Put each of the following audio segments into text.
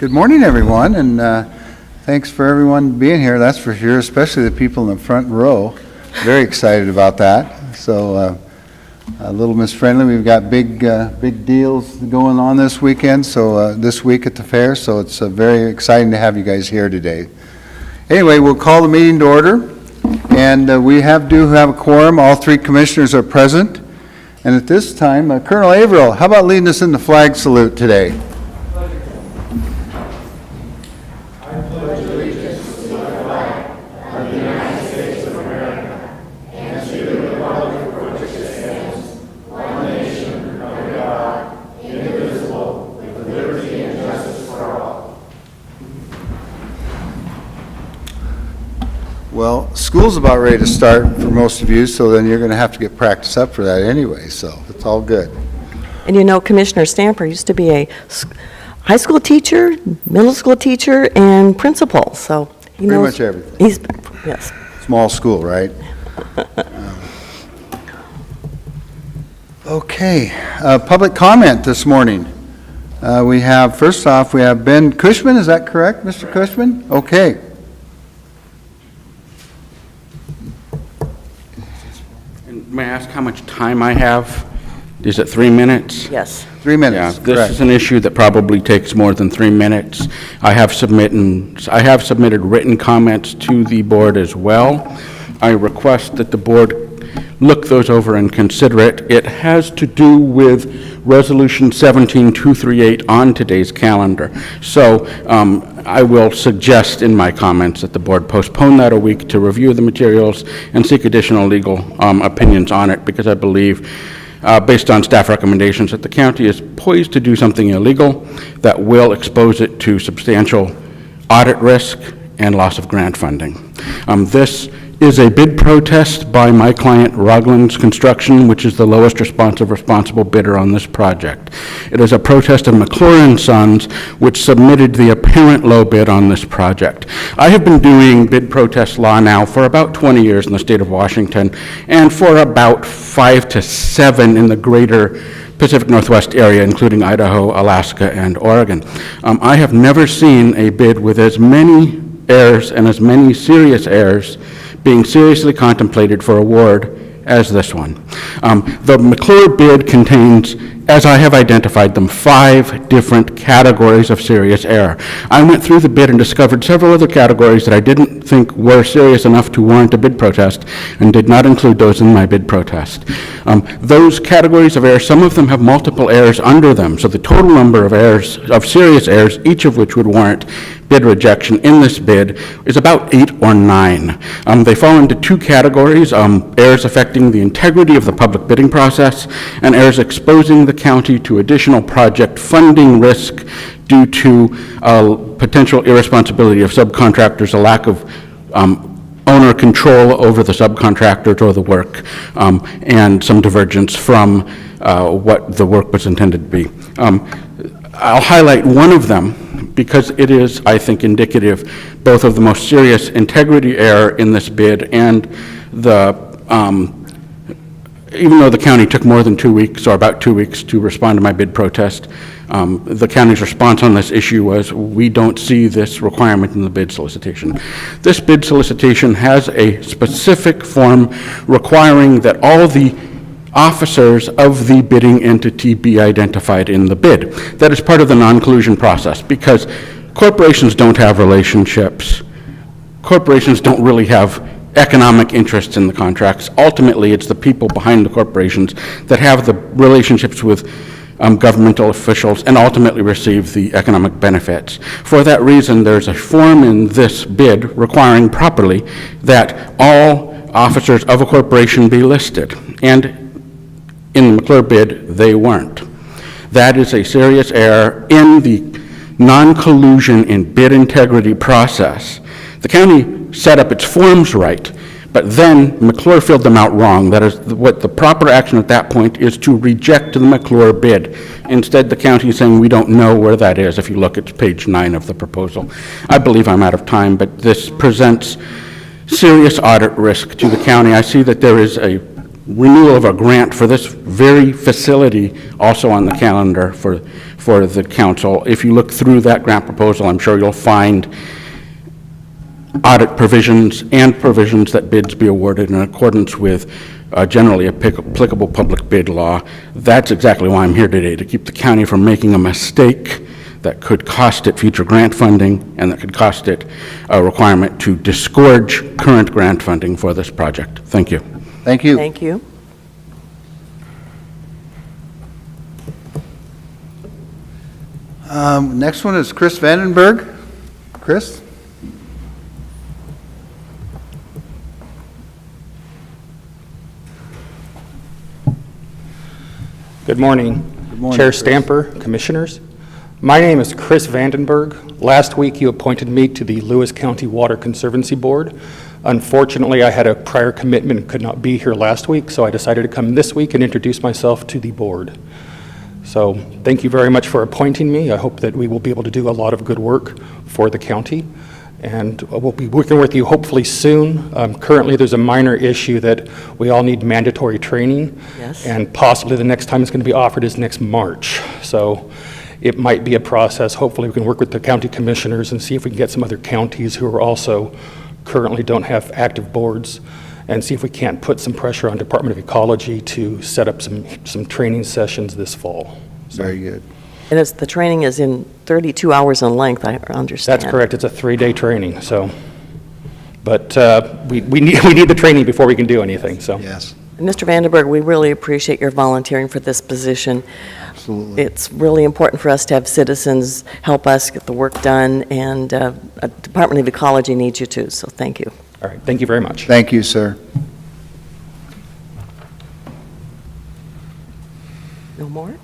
Good morning, everyone, and thanks for everyone being here, that's for sure, especially the people in the front row. Very excited about that. So, Little Miss Friendly, we've got big deals going on this weekend, so this week at the fair, so it's very exciting to have you guys here today. Anyway, we'll call the meeting to order, and we do have a quorum. All three commissioners are present, and at this time, Colonel Averill, how about leading us in the flag salute today? Well, school's about ready to start for most of you, so then you're going to have to get practice up for that anyway, so it's all good. And you know, Commissioner Stamper used to be a high school teacher, middle school teacher, and principal, so he knows. Pretty much everything. Yes. Small school, right? Okay, public comment this morning. First off, we have Ben Cushman, is that correct, Mr. Cushman? Okay. May I ask how much time I have? Is it 3 minutes? Yes. 3 minutes. Yeah, this is an issue that probably takes more than 3 minutes. I have submitted written comments to the board as well. I request that the board look those over and consider it. It has to do with Resolution 17238 on today's calendar. So I will suggest in my comments that the board postpone that a week to review the materials and seek additional legal opinions on it, because I believe, based on staff recommendations, that the county is poised to do something illegal that will expose it to substantial audit risk and loss of grant funding. This is a bid protest by my client, Rogland's Construction, which is the lowest responsible bidder on this project. It is a protest of McClure & Sons, which submitted the apparent low bid on this project. I have been doing bid protest law now for about 20 years in the state of Washington, and for about 5 to 7 in the greater Pacific Northwest area, including Idaho, Alaska, and Oregon. I have never seen a bid with as many errors and as many serious errors being seriously contemplated for award as this one. The McClure bid contains, as I have identified them, 5 different categories of serious error. I went through the bid and discovered several other categories that I didn't think were serious enough to warrant a bid protest, and did not include those in my bid protest. Those categories of error, some of them have multiple errors under them, so the total number of errors, of serious errors, each of which would warrant bid rejection in this bid, is about 8 or 9. They fall into 2 categories: errors affecting the integrity of the public bidding process, and errors exposing the county to additional project funding risk due to potential irresponsibility of subcontractors, a lack of owner control over the subcontractors or the work, and some divergence from what the work was intended to be. I'll highlight one of them because it is, I think, indicative both of the most serious integrity error in this bid and the even though the county took more than 2 weeks, or about 2 weeks, to respond to my bid protest, the county's response on this issue was, we don't see this requirement in the bid solicitation. This bid solicitation has a specific form requiring that all the officers of the bidding entity be identified in the bid. That is part of the non-collusion process, because corporations don't have relationships. Corporations don't really have economic interests in the contracts. Ultimately, it's the people behind the corporations that have the relationships with governmental officials and ultimately receive the economic benefits. For that reason, there's a form in this bid requiring properly that all officers of a corporation be listed, and in the McClure bid, they weren't. That is a serious error in the non-collusion in bid integrity process. The county set up its forms right, but then McClure filled them out wrong. That is what the proper action at that point is, to reject the McClure bid. Instead, the county is saying we don't know where that is. If you look at page 9 of the proposal. I believe I'm out of time, but this presents serious audit risk to the county. I see that there is a renewal of a grant for this very facility also on the calendar for the council. If you look through that grant proposal, I'm sure you'll find audit provisions and provisions that bids be awarded in accordance with generally applicable public bid law. That's exactly why I'm here today, to keep the county from making a mistake that could cost it future grant funding and that could cost it a requirement to disgorge current grant funding for this project. Thank you. Thank you. Thank you. Next one is Chris Vandenberg. Chris? Good morning. Good morning, Chair Chris. Stamper, Commissioners. My name is Chris Vandenberg. Last week you appointed me to the Lewis County Water Conservancy Board. Unfortunately, I had a prior commitment and could not be here last week, so I decided to come this week and introduce myself to the board. So thank you very much for appointing me. I hope that we will be able to do a lot of good work for the county, and we'll be working with you hopefully soon. Currently, there's a minor issue that we all need mandatory training. Yes. And possibly the next time it's going to be offered is next March. So it might be a process. Hopefully, we can work with the county commissioners and see if we can get some other counties who are also currently don't have active boards, and see if we can't put some pressure on Department of Ecology to set up some training sessions this fall. So Very good. And the training is in 32 hours in length, I understand. that's correct. It's a 3-day training. So, but we need the training before we can do anything. So Yes, And Mr. Vandenberg, we really appreciate your volunteering for this position. absolutely. It's really important for us to have citizens help us get the work done, and Department of Ecology needs you too, so thank you. all right. Thank you very much. Thank you, sir. No more?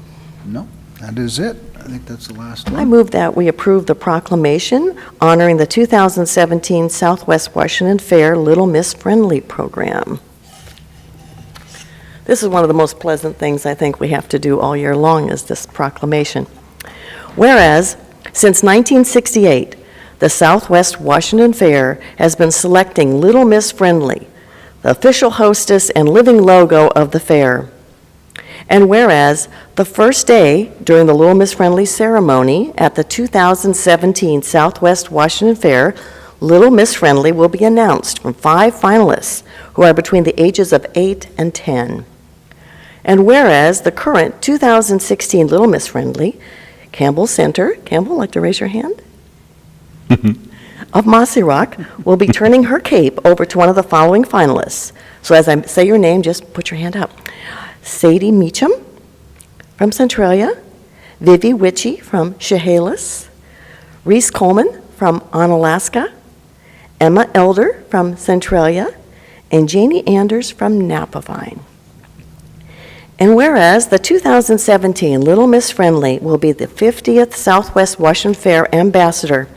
No, that is it. I think that's the last I one. move that we approve the proclamation honoring the 2017 Southwest Washington Fair Little Miss Friendly Program. This is one of the most pleasant things I think we have to do all year long, is this proclamation. Whereas, since 1968, the Southwest Washington Fair has been selecting Little Miss Friendly, the official hostess and living logo of the fair. And whereas, the first day during the Little Miss Friendly ceremony at the 2017 Southwest Washington Fair, Little Miss Friendly will be announced from 5 finalists who are between the ages of 8 and 10. And whereas the current 2016 Little Miss Friendly, Campbell Center, Campbell, like to raise your hand? Of Mossy Rock, will be turning her cape over to one of the following finalists. So as I say your name, just put your hand up. Sadie Meacham from Centralia, Vivi Witchy from Chehalis, Reese Coleman from Onalaska, Emma Elder from Centralia, and Janie Anders from Napavine. And whereas the 2017 Little Miss Friendly will be the 50th Southwest Washington Fair ambassador,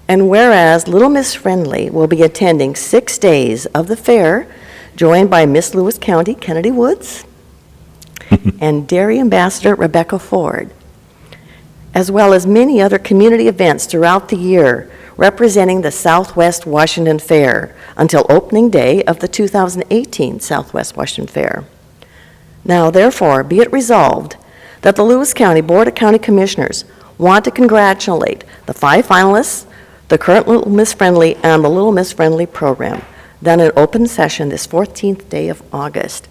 and whereas Little Miss Friendly will be attending 6 days of the fair, joined by Miss Lewis County Kennedy Woods and Dairy Ambassador Rebecca Ford, as well as many other community events throughout the year representing the Southwest Washington Fair until opening day of the 2018 Southwest Washington Fair. Now, therefore, be it resolved that the Lewis County Board of County Commissioners want to congratulate the 5 finalists, the current Little Miss Friendly, and the Little Miss Friendly program, done in open session this 14th day of August.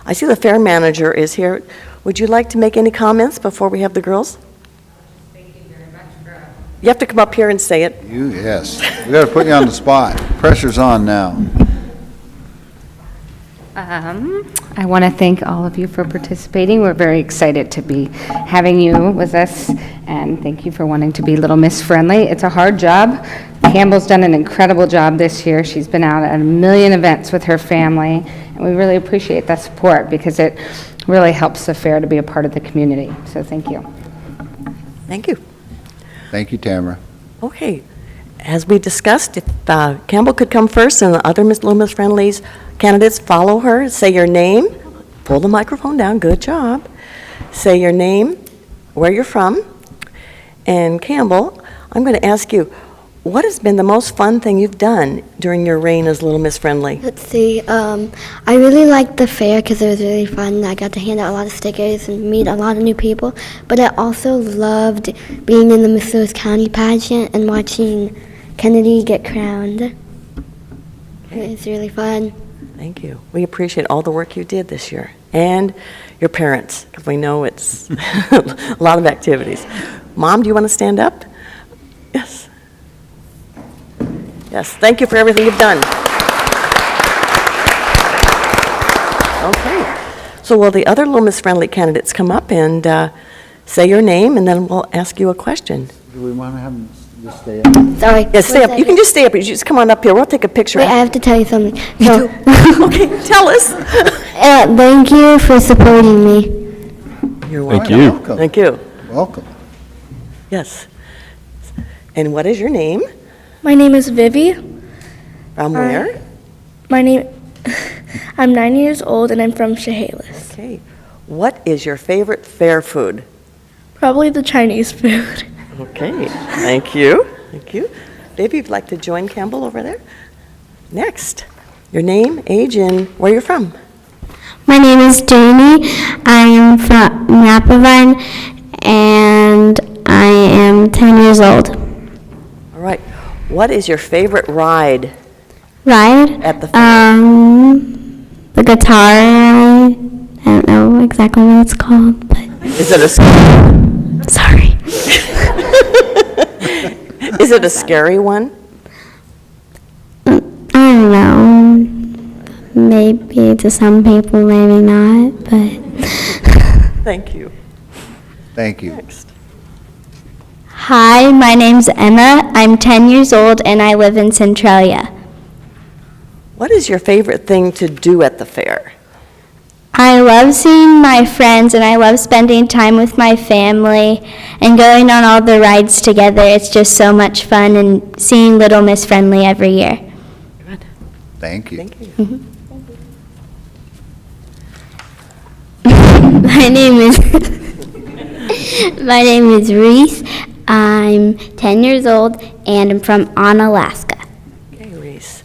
I see the fair manager is here. Would you like to make any comments before we have the girls? Thank you very much for You have to come up here and say it. Yes. We got to put you on the spot. Pressure's on now. I want to thank all of you for participating. We're very excited to be having you with us, and thank you for wanting to be Little Miss Friendly. It's a hard job. Campbell's done an incredible job this year. She's been out at a million events with her family, and we really appreciate that support because it really helps the fair to be a part of the community. So thank you. Thank you. Thank you, Tamara. Okay. As we discussed, if Campbell could come first and the other Little Miss Friendlies candidates follow her, say your name, pull the microphone down, good job. Say your name, where you're from, and Campbell, I'm going to ask you, what has been the most fun thing you've done during your reign as Little Miss Friendly? Let's see. I really liked the fair because it was really fun. I got to hand out a lot of stickers and meet a lot of new people. But I also loved being in the Miss Lewis County pageant and watching Kennedy get crowned. It was really fun. Thank you. We appreciate all the work you did this year, and your parents, because we know it's a lot of activities. Mom, do you want to stand up? Yes. Yes, thank you for everything you've done. Okay. So will the other Little Miss Friendly candidates come up and say your name, and then we'll ask you a question. Do we want to have them just stay up? Sorry. Yes, stay up. You can just stay up. You just come on up here. We'll take a picture. Wait, I have to tell you something. So, Okay, tell us. thank you for supporting me. You're Thank welcome. you. Welcome. Thank you. Welcome. Yes. And what is your name? My name is Vivi. From where? I'm 9 years old and I'm from Chehalis. Okay. What is your favorite fair food? Probably the Chinese food. Okay, thank you. Thank you. Maybe you'd like to join Campbell over there? Next, your name, age, and where you're from. My name is Jamie. I am from Napavine, and I am 10 years old. All right. What is your favorite ride Ride? at the fair? The guitar ride. I don't know exactly what it's called, but Is it a sorry. is it a scary one? I don't know. Maybe to some people, maybe not, but Thank you. Thank you. Next. Hi, my name's Emma. I'm 10 years old, and I live in Centralia. What is your favorite thing to do at the fair? I love seeing my friends, and I love spending time with my family and going on all the rides together. It's just so much fun, and seeing Little Miss Friendly every year. Good. Thank you. Thank you. My name is Reese. I'm 10 years old, and I'm from Alaska. Okay, Reese.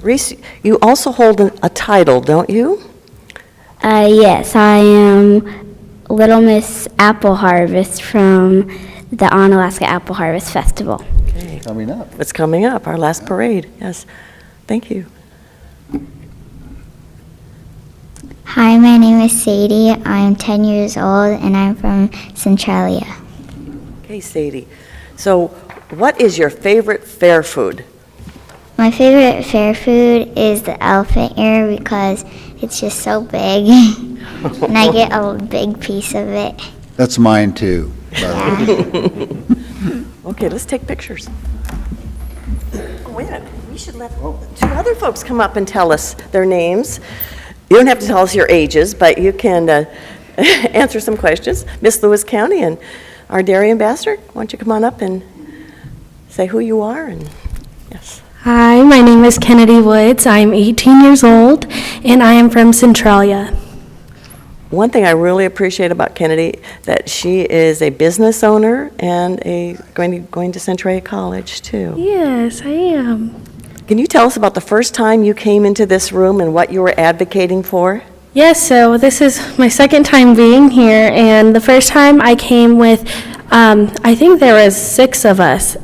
Reese, you also hold a title, don't you? Yes, I am Little Miss Apple Harvest from the Alaska Apple Harvest Festival. Okay. Coming up. It's coming up, our last parade. Yes. Thank you. Hi, my name is Sadie. I'm 10 years old, and I'm from Centralia. Okay, Sadie. So, what is your favorite fair food? My favorite fair food is the elephant ear because it's just so big, and I get a big piece of it. That's mine too, by the way. Okay, let's take pictures. Oh, wait a minute. We should let two other folks come up and tell us their names. You don't have to tell us your ages, but you can answer some questions. Miss Lewis County and our dairy ambassador, why don't you come on up and say who you are and, yes. Hi, my name is Kennedy Woods. I'm 18 years old, and I am from Centralia. One thing I really appreciate about Kennedy, that she is a business owner and going to Centralia College, too. Yes, I am. Can you tell us about the first time you came into this room and what you were advocating for? Yes, so this is my second time being here, and the first time I came with, I think there was 6 of us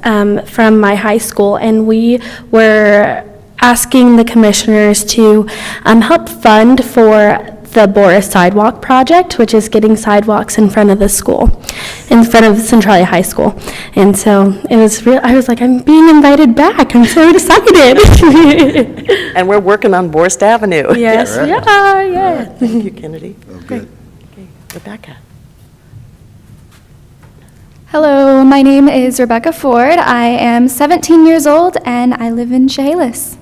from my high school, and we were asking the commissioners to help fund for the Boris Sidewalk Project, which is getting sidewalks in front of the school, in front of Centralia High School. And so it was real, I was like, I'm being invited back. I'm so excited. And we're working on Borst Avenue. Yes, Correct. yeah. Thank you, Kennedy. Oh, good. Okay, Rebecca. Hello, my name is Rebecca Ford. I am 17 years old and I live in Chehalis.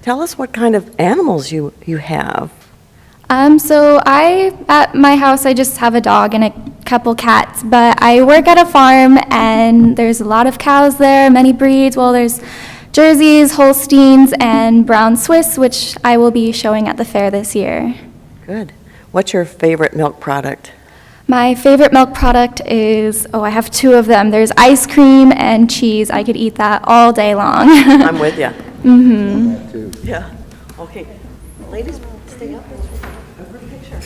Tell us what kind of animals you have. So at my house, I just have a dog and a couple cats, but I work at a farm and there's a lot of cows there, many breeds. Well, there's Jerseys, Holsteins, and Brown Swiss, which I will be showing at the fair this year. Good. What's your favorite milk product? My favorite milk product is, I have two of them. There's ice cream and cheese. I could eat that all day long. I'm with you. That too. Yeah. Okay. Ladies, stay up. A group picture.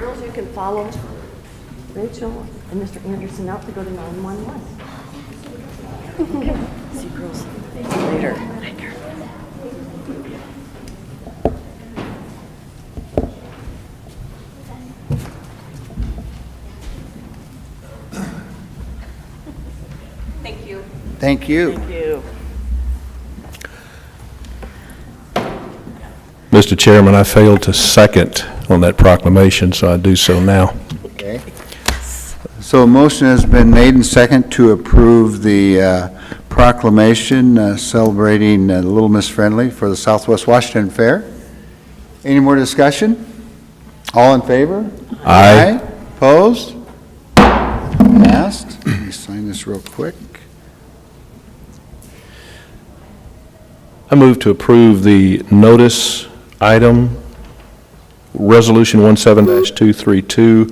Girls, you can follow Rachel and Mr. Anderson out to go to 911. Okay. See you girls later. Thank you. Thank you. Mr. Chairman, I failed to second on that proclamation, so I do so now. Okay. So a motion has been made and second to approve the proclamation celebrating Little Miss Friendly for the Southwest Washington Fair. Any more discussion? All in favor? Aye. Opposed? Passed. Let me sign this real quick. I move to approve the notice item, Resolution 17-232,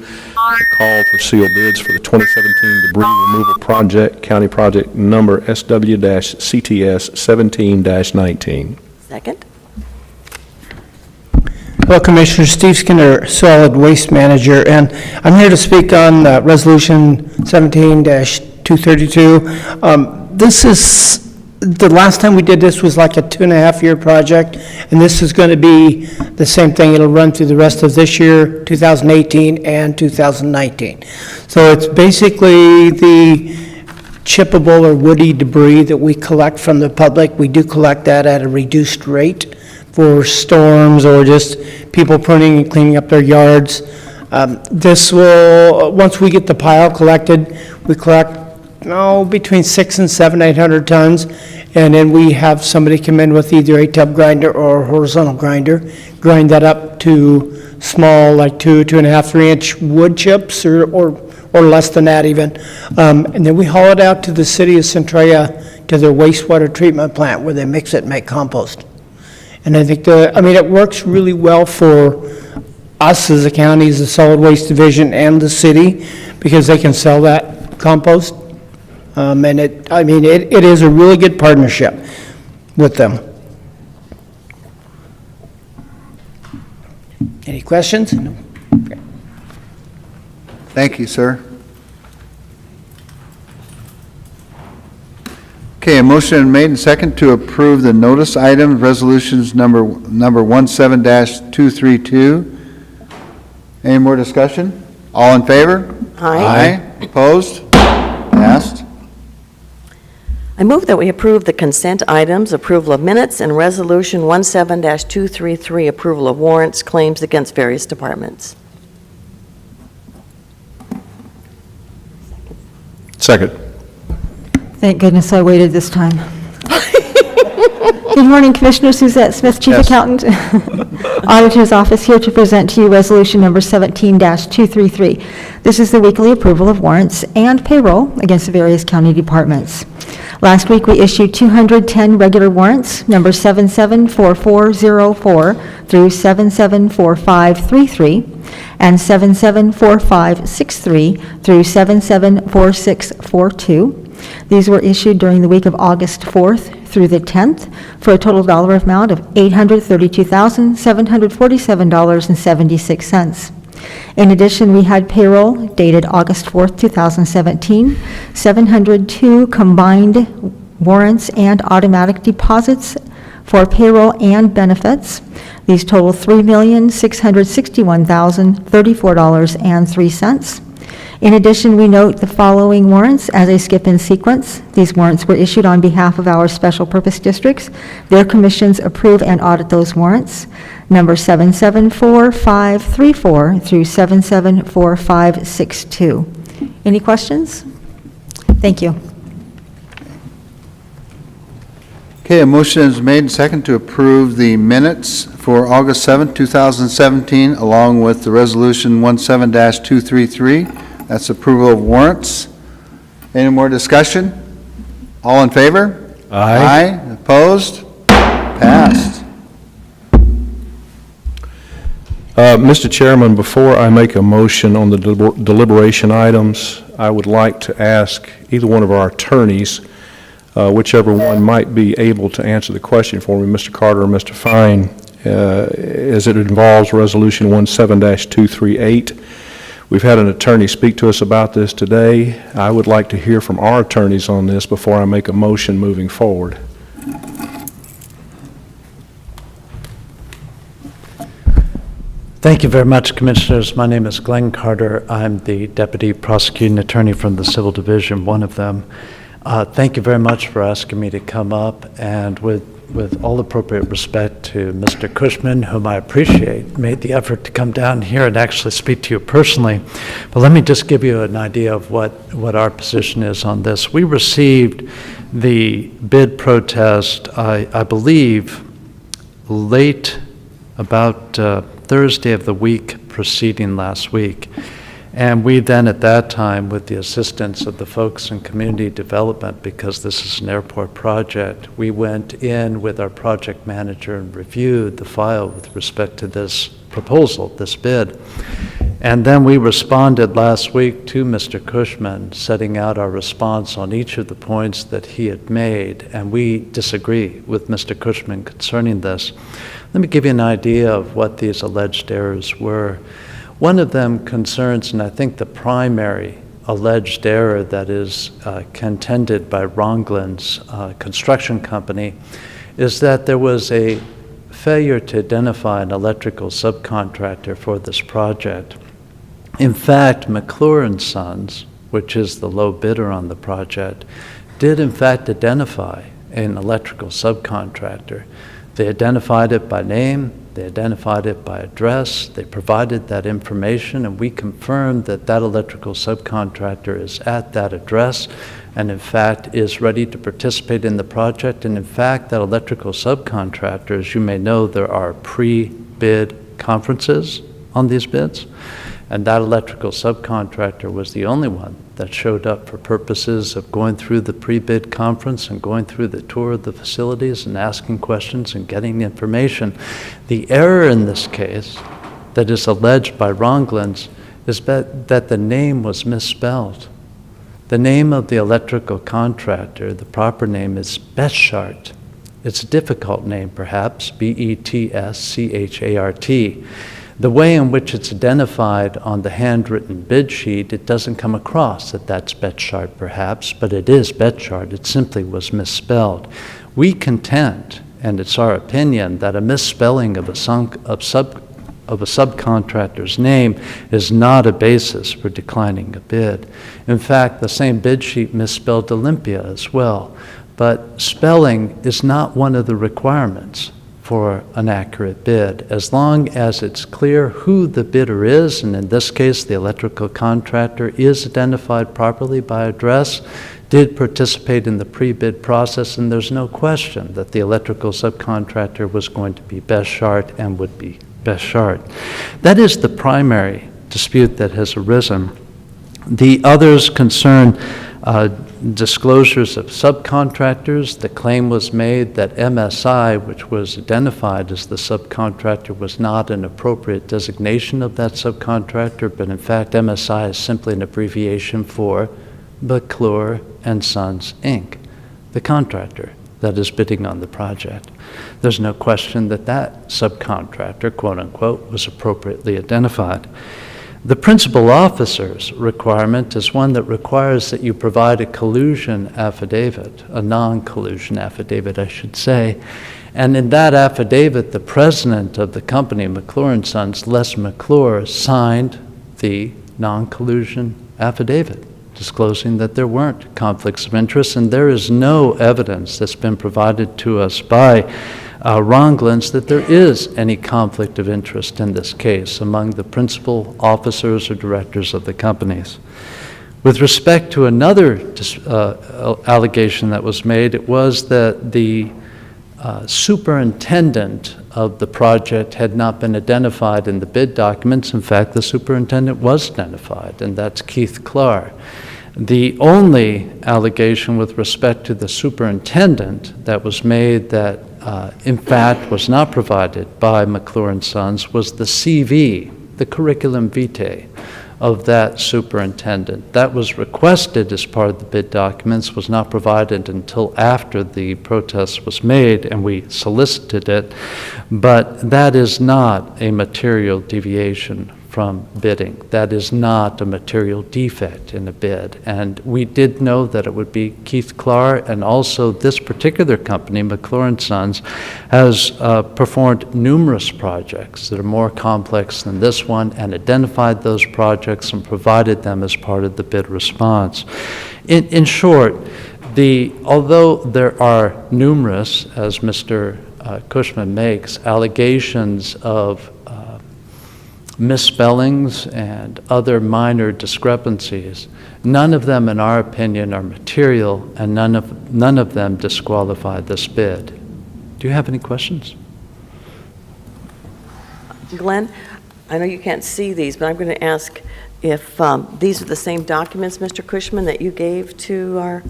call for sealed bids for the 2017 debris removal project, County Project Number SW-CTS 17-19. Second? Hello, Commissioner. Steve Skinner, Solid Waste Manager, and I'm here to speak on Resolution 17-232. This is, the last time we did this was like a 2.5-year project, and this is going to be the same thing. It'll run through the rest of this year, 2018 and 2019. So it's basically the chippable or woody debris that we collect from the public. We do collect that at a reduced rate for storms or just people pruning and cleaning up their yards. This will, once we get the pile collected, we collect between 600 and 800 tons, and then we have somebody come in with either a tub grinder or a horizontal grinder, grind that up to small, like 2.5, 3-inch wood chips or less than that even. And then we haul it out to the city of Centralia to their wastewater treatment plant where they mix it and make compost. And I think it works really well for us as a county, as a solid waste division, and the city, because they can sell that compost. And it is a really good partnership with them. Any questions? No. Okay. Thank you, sir. Okay, a motion made and second to approve the notice item, resolutions number 17-232. Any more discussion? All in favor? Aye. Opposed? Passed. I move that we approve the consent items, approval of minutes, and Resolution 17-233, approval of warrants, claims against various departments. Second. Thank goodness I waited this time. Good morning, Commissioner. Suzette Smith, Chief Yes. Accountant, Auditor's Office, here to present to you Resolution Number 17-233. This is the weekly approval of warrants and payroll against the various county departments. Last week, we issued 210 regular warrants, number 774404 through 774533, and 774563 through 774642. These were issued during the week of August 4th through the 10th for a total dollar amount of $832,747.76. In addition, we had payroll dated August 4th, 2017, 702 combined warrants and automatic deposits for payroll and benefits. These total $3,661,034.03. In addition, we note the following warrants as a skip in sequence. These warrants were issued on behalf of our special purpose districts. Their commissions approve and audit those warrants. Number 774534 through 774562. Any questions? Thank you. Okay, a motion is made and second to approve the minutes for August 7th, 2017, along with the resolution 17-233. That's approval of warrants. Any more discussion? All in favor? Aye. Opposed? Passed. Mr. Chairman, before I make a motion on the deliberation items, I would like to ask either one of our attorneys, whichever one might be able to answer the question for me, Mr. Carter or Mr. Fine, as it involves Resolution 17-238. We've had an attorney speak to us about this today. I would like to hear from our attorneys on this before I make a motion moving forward. Thank you very much, Commissioners. My name is Glenn Carter. I'm the Deputy Prosecuting Attorney from the Civil Division, one of them. Thank you very much for asking me to come up, and with all appropriate respect to Mr. Cushman, whom I appreciate, made the effort to come down here and actually speak to you personally. But let me just give you an idea of what our position is on this. We received the bid protest, I believe, late about Thursday of the week preceding last week. And we then at that time, with the assistance of the folks in community development, because this is an airport project, we went in with our project manager and reviewed the file with respect to this proposal, this bid. And then we responded last week to Mr. Cushman, setting out our response on each of the points that he had made, and we disagree with Mr. Cushman concerning this. Let me give you an idea of what these alleged errors were. One of them concerns, and I think the primary alleged error that is contended by Ronglin's construction company, is that there was a failure to identify an electrical subcontractor for this project. In fact, McClure & Sons, which is the low bidder on the project, did in fact identify an electrical subcontractor. They identified it by name, they identified it by address, they provided that information, and we confirmed that that electrical subcontractor is at that address and in fact is ready to participate in the project. And in fact, that electrical subcontractor, as you may know, there are pre-bid conferences on these bids, and that electrical subcontractor was the only one that showed up for purposes of going through the pre-bid conference and going through the tour of the facilities and asking questions and getting information. The error in this case that is alleged by Ronglin's is that the name was misspelled. The name of the electrical contractor, the proper name is Betschart. It's a difficult name perhaps, B-E-T-S-C-H-A-R-T. The way in which it's identified on the handwritten bid sheet, it doesn't come across that that's Betschart perhaps, but it is Betschart. It simply was misspelled. We contend, and it's our opinion, that a misspelling of a subcontractor's name is not a basis for declining a bid. In fact, the same bid sheet misspelled Olympia as well. But spelling is not one of the requirements for an accurate bid. As long as it's clear who the bidder is, and in this case the electrical contractor is identified properly by address, did participate in the pre-bid process, and there's no question that the electrical subcontractor was going to be Betschart and would be Betschart. That is the primary dispute that has arisen. The others concern disclosures of subcontractors. The claim was made that MSI, which was identified as the subcontractor, was not an appropriate designation of that subcontractor, but in fact MSI is simply an abbreviation for McClure & Sons, Inc., the contractor that is bidding on the project. There's no question that that subcontractor, quote unquote, was appropriately identified. The principal officer's requirement is one that requires that you provide a collusion affidavit, a non-collusion affidavit, I should say. And in that affidavit, the president of the company, McClure & Sons, Les McClure, signed the non-collusion affidavit, disclosing that there weren't conflicts of interest, and there is no evidence that's been provided to us by Ronglins that there is any conflict of interest in this case among the principal officers or directors of the companies. With respect to another allegation that was made, it was that the superintendent of the project had not been identified in the bid documents. In fact, the superintendent was identified, and that's Keith Clark. The only allegation with respect to the superintendent that was made that in fact was not provided by McClure & Sons was the CV, the curriculum vitae of that superintendent. That was requested as part of the bid documents, was not provided until after the protest was made, and we solicited it, but that is not a material deviation from bidding. That is not a material defect in a bid. And we did know that it would be Keith Clark, and also this particular company, McClure & Sons, has performed numerous projects that are more complex than this one, and identified those projects and provided them as part of the bid response. In short, although there are numerous, as Mr. Cushman makes, allegations of misspellings and other minor discrepancies, none of them, in our opinion, are material, and none of them disqualify this bid. Do you have any questions? Glenn, I know you can't see these, but I'm going to ask if these are the same documents, Mr. Cushman, that you gave to our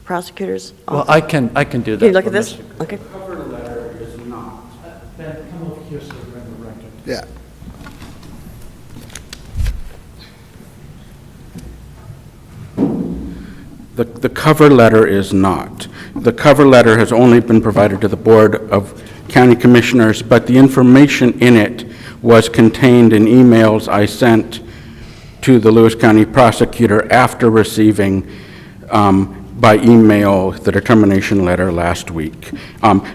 prosecutors? Well, I can do that. Can you look at this? Okay. Cover letter is not. Ben, come over here so we're in the record. Yeah. The cover letter is not. The cover letter has only been provided to the Board of County Commissioners, but the information in it was contained in emails I sent to the Lewis County prosecutor after receiving by email the determination letter last week.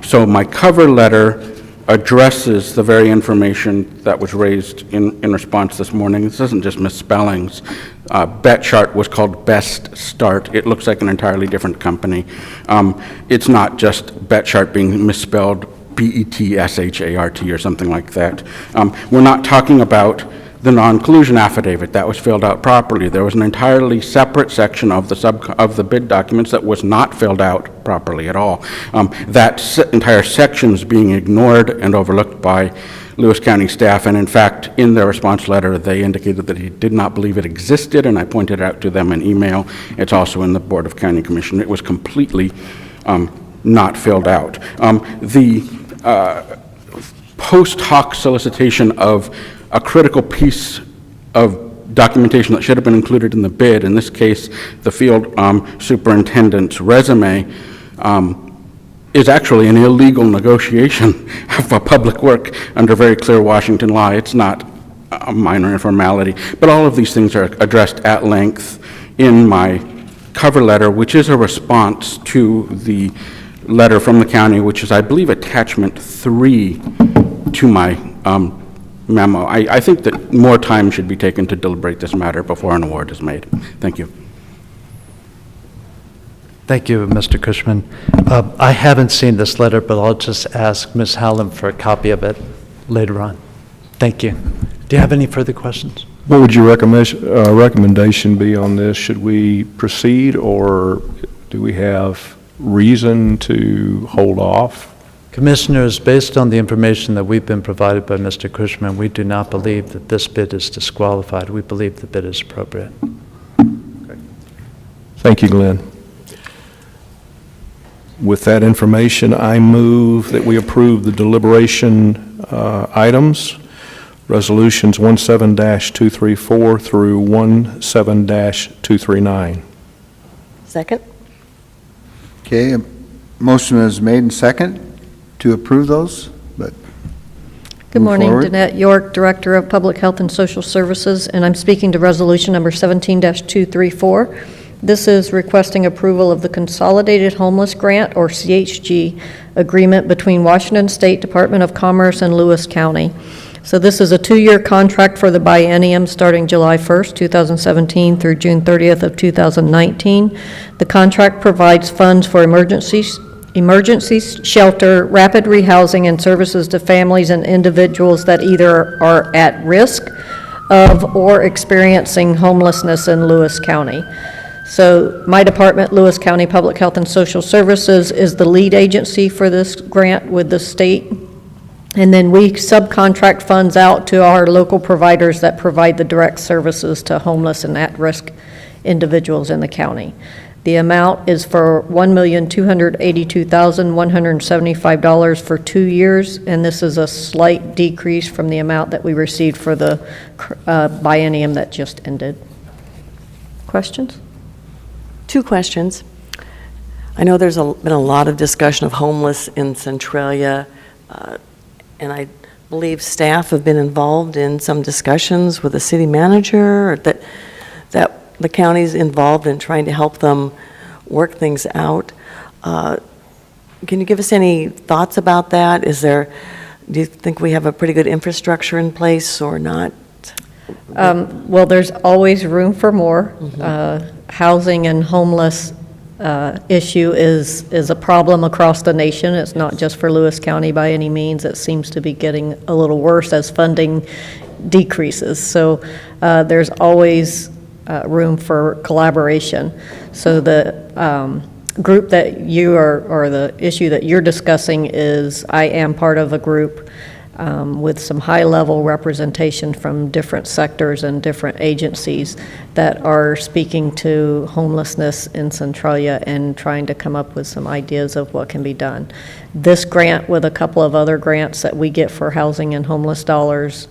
So my cover letter addresses the very information that was raised in response this morning. This isn't just misspellings. Bet chart was called Best Start. It looks like an entirely different company. It's not just Bet chart being misspelled BETSHART or something like that. We're not talking about the non-collusion affidavit. That was filled out properly. There was an entirely separate section of the bid documents that was not filled out properly at all. That entire section is being ignored and overlooked by Lewis County staff, and in fact, in their response letter, they indicated that he did not believe it existed, and I pointed it out to them in email. It's also in the Board of County Commission. It was completely not filled out. The post hoc solicitation of a critical piece of documentation that should have been included in the bid, in this case, the field superintendent's resume, is actually an illegal negotiation of a public work under very clear Washington law. It's not a minor informality, but all of these things are addressed at length in my cover letter, which is a response to the letter from the county, which is, I believe, attachment 3 to my memo. I think that more time should be taken to deliberate this matter before an award is made. Thank you. Thank you, Mr. Cushman. I haven't seen this letter, but I'll just ask Ms. Hallam for a copy of it later on. Thank you. Do you have any further questions? What would your recommendation be on this? Should we proceed, or do we have reason to hold off? Commissioners, based on the information that we've been provided by Mr. Cushman, we do not believe that this bid is disqualified. We believe the bid is appropriate. Thank you, Glenn. With that information, I move that we approve the deliberation items, resolutions 17-234 through 17-239. Second? Okay, a motion is made and second to approve those, but Good Move morning, forward. Danette York, Director of Public Health and Social Services, and I'm speaking to Resolution Number 17-234. This is requesting approval of the Consolidated Homeless Grant, or CHG, agreement between Washington State Department of Commerce and Lewis County. So this is a 2-year contract for the biennium starting July 1st, 2017 through June 30th of 2019. The contract provides funds for emergency shelter, rapid rehousing, and services to families and individuals that either are at risk of or experiencing homelessness in Lewis County. So my department, Lewis County Public Health and Social Services, is the lead agency for this grant with the state. And then we subcontract funds out to our local providers that provide the direct services to homeless and at-risk individuals in the county. The amount is for $1,282,175 for 2 years, and this is a slight decrease from the amount that we received for the biennium that just ended. Questions? 2 questions. I know there's been a lot of discussion of homeless in Centralia, and I believe staff have been involved in some discussions with the city manager, or that the county's involved in trying to help them work things out. Can you give us any thoughts about that? Do you think we have a pretty good infrastructure in place or not? Well, there's always room for more. Housing and homeless issue is a problem across the nation. It's not just for Lewis County by any means. It seems to be getting a little worse as funding decreases. So there's always room for collaboration. So the group that you are, or the issue that you're discussing is, I am part of a group with some high-level representation from different sectors and different agencies that are speaking to homelessness in Centralia and trying to come up with some ideas of what can be done. This grant, with a couple of other grants that we get for housing and homeless dollars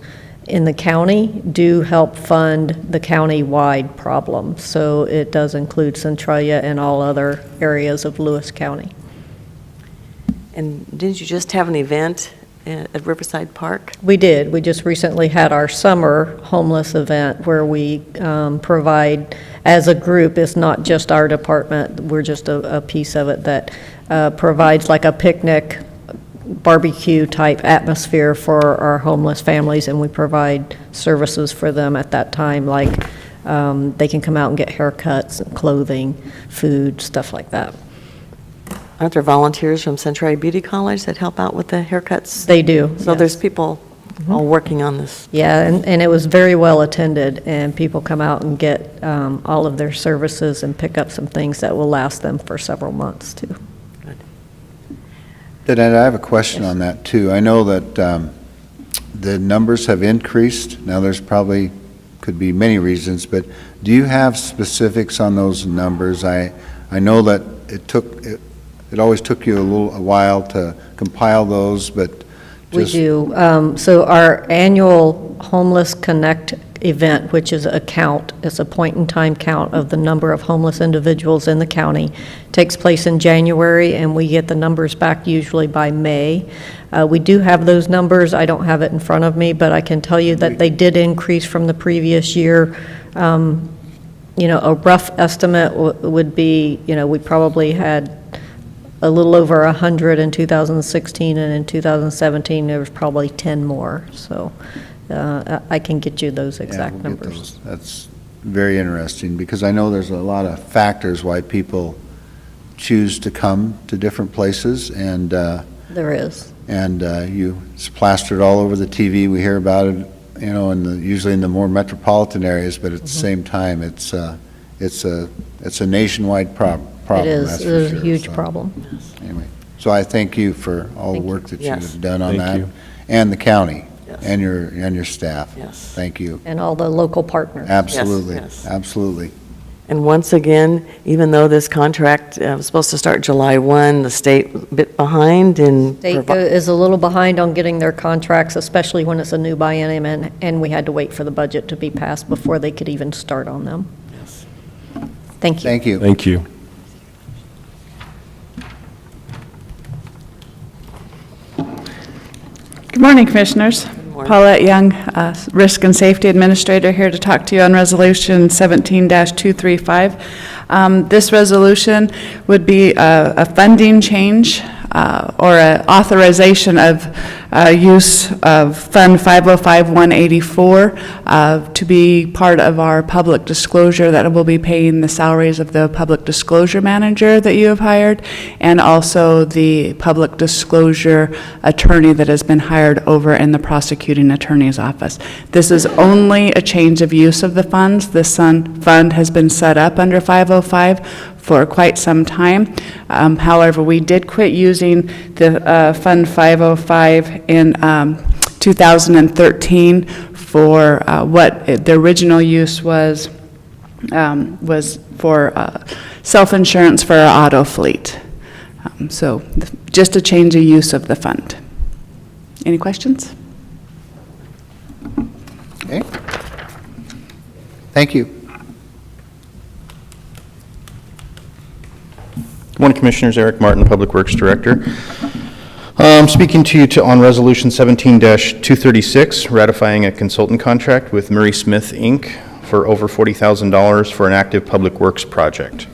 in the county, do help fund the county-wide problem. So it does include Centralia and all other areas of Lewis County. And didn't you just have an event at Riverside Park? We did. We just recently had our summer homeless event where we provide, as a group, it's not just our department, we're just a piece of it that provides like a picnic, barbecue type atmosphere for our homeless families, and we provide services for them at that time, like they can come out and get haircuts, clothing, food, stuff like that. Aren't there volunteers from Centralia Beauty College that help out with the haircuts? They do. So yes. there's people all working on this. Yeah, and it was very well attended, and people come out and get all of their services and pick up some things that will last them for several months too. Danette, I have a question on that, too. I know that the numbers have increased. Now, there's probably, could be many reasons, but do you have specifics on those numbers? I know that it always took you a while to compile those, but We just... do. So our annual Homeless Connect event, which is a count, it's a point-in-time count of the number of homeless individuals in the county, takes place in January, and we get the numbers back usually by May. We do have those numbers. I don't have it in front of me, but I can tell you that they did increase from the previous year. A rough estimate would be, we probably had a little over 100 in 2016, and in 2017 there was probably 10 more. So I can get you those exact we'll get numbers. those. That's very interesting, because I know there's a lot of factors why people choose to come to different places, and There is. And it's plastered all over the TV. We hear about it, usually in the more metropolitan areas, but at the same time, it's a nationwide problem. It is. That's It for is sure. a huge So, problem. Anyway, so I thank you for all the Thank you. work that you Yes. have done on Thank that, you. and the county, Yes. and your staff. Yes. Thank you. And all the local partners. Absolutely, yes. absolutely. And once again, even though this contract was supposed to start July 1, the state a bit behind in State is a little behind on getting their contracts, especially when it's a new biennium, and we had to wait for the budget to be passed before they could even start on them. Yes. Thank you. Thank you. Thank you. Good morning, Commissioners. Paulette Young, Risk and Safety Administrator, here to talk to you on Resolution 17-235. This resolution would be a funding change or an authorization of use of Fund 505-184 to be part of our public disclosure that will be paying the salaries of the public disclosure manager that you have hired and also the public disclosure attorney that has been hired over in the prosecuting attorney's office. This is only a change of use of the funds. This fund has been set up under 505 for quite some time. However, we did quit using the Fund 505 in 2013 for what the original use was for self-insurance for our auto fleet. So just a change of use of the fund. Any questions? Okay. Thank you. Good morning, Commissioners. Eric Martin, Public Works Director. Speaking to you on Resolution 17-236, ratifying a consultant contract with Murray Smith, Inc. for over $40,000 for an active public works project.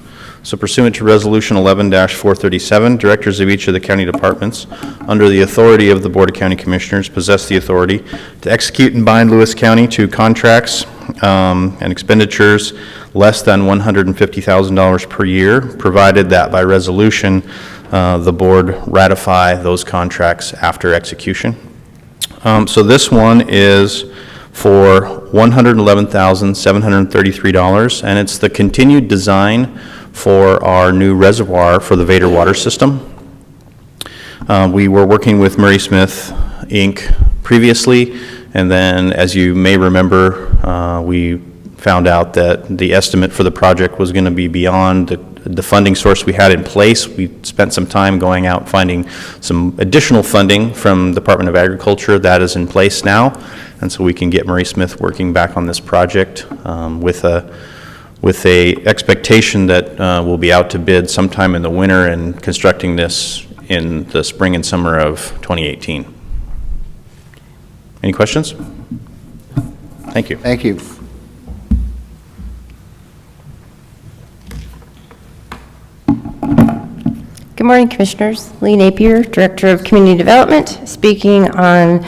So pursuant to Resolution 11-437, directors of each of the county departments, under the authority of the Board of County Commissioners, possess the authority to execute and bind Lewis County to contracts and expenditures less than $150,000 per year, provided that by resolution the board ratify those contracts after execution. So this one is for $111,733, and it's the continued design for our new reservoir for the Vader water system. We were working with Murray Smith, Inc. previously, and then, as you may remember, we found out that the estimate for the project was going to be beyond the funding source we had in place. We spent some time going out finding some additional funding from the Department of Agriculture. That is in place now, and so we can get Murray Smith working back on this project with a expectation that we'll be out to bid sometime in the winter and constructing this in the spring and summer of 2018. Any questions? Thank you. Thank you. Good morning, Commissioners. Lee Napier, Director of Community Development, speaking on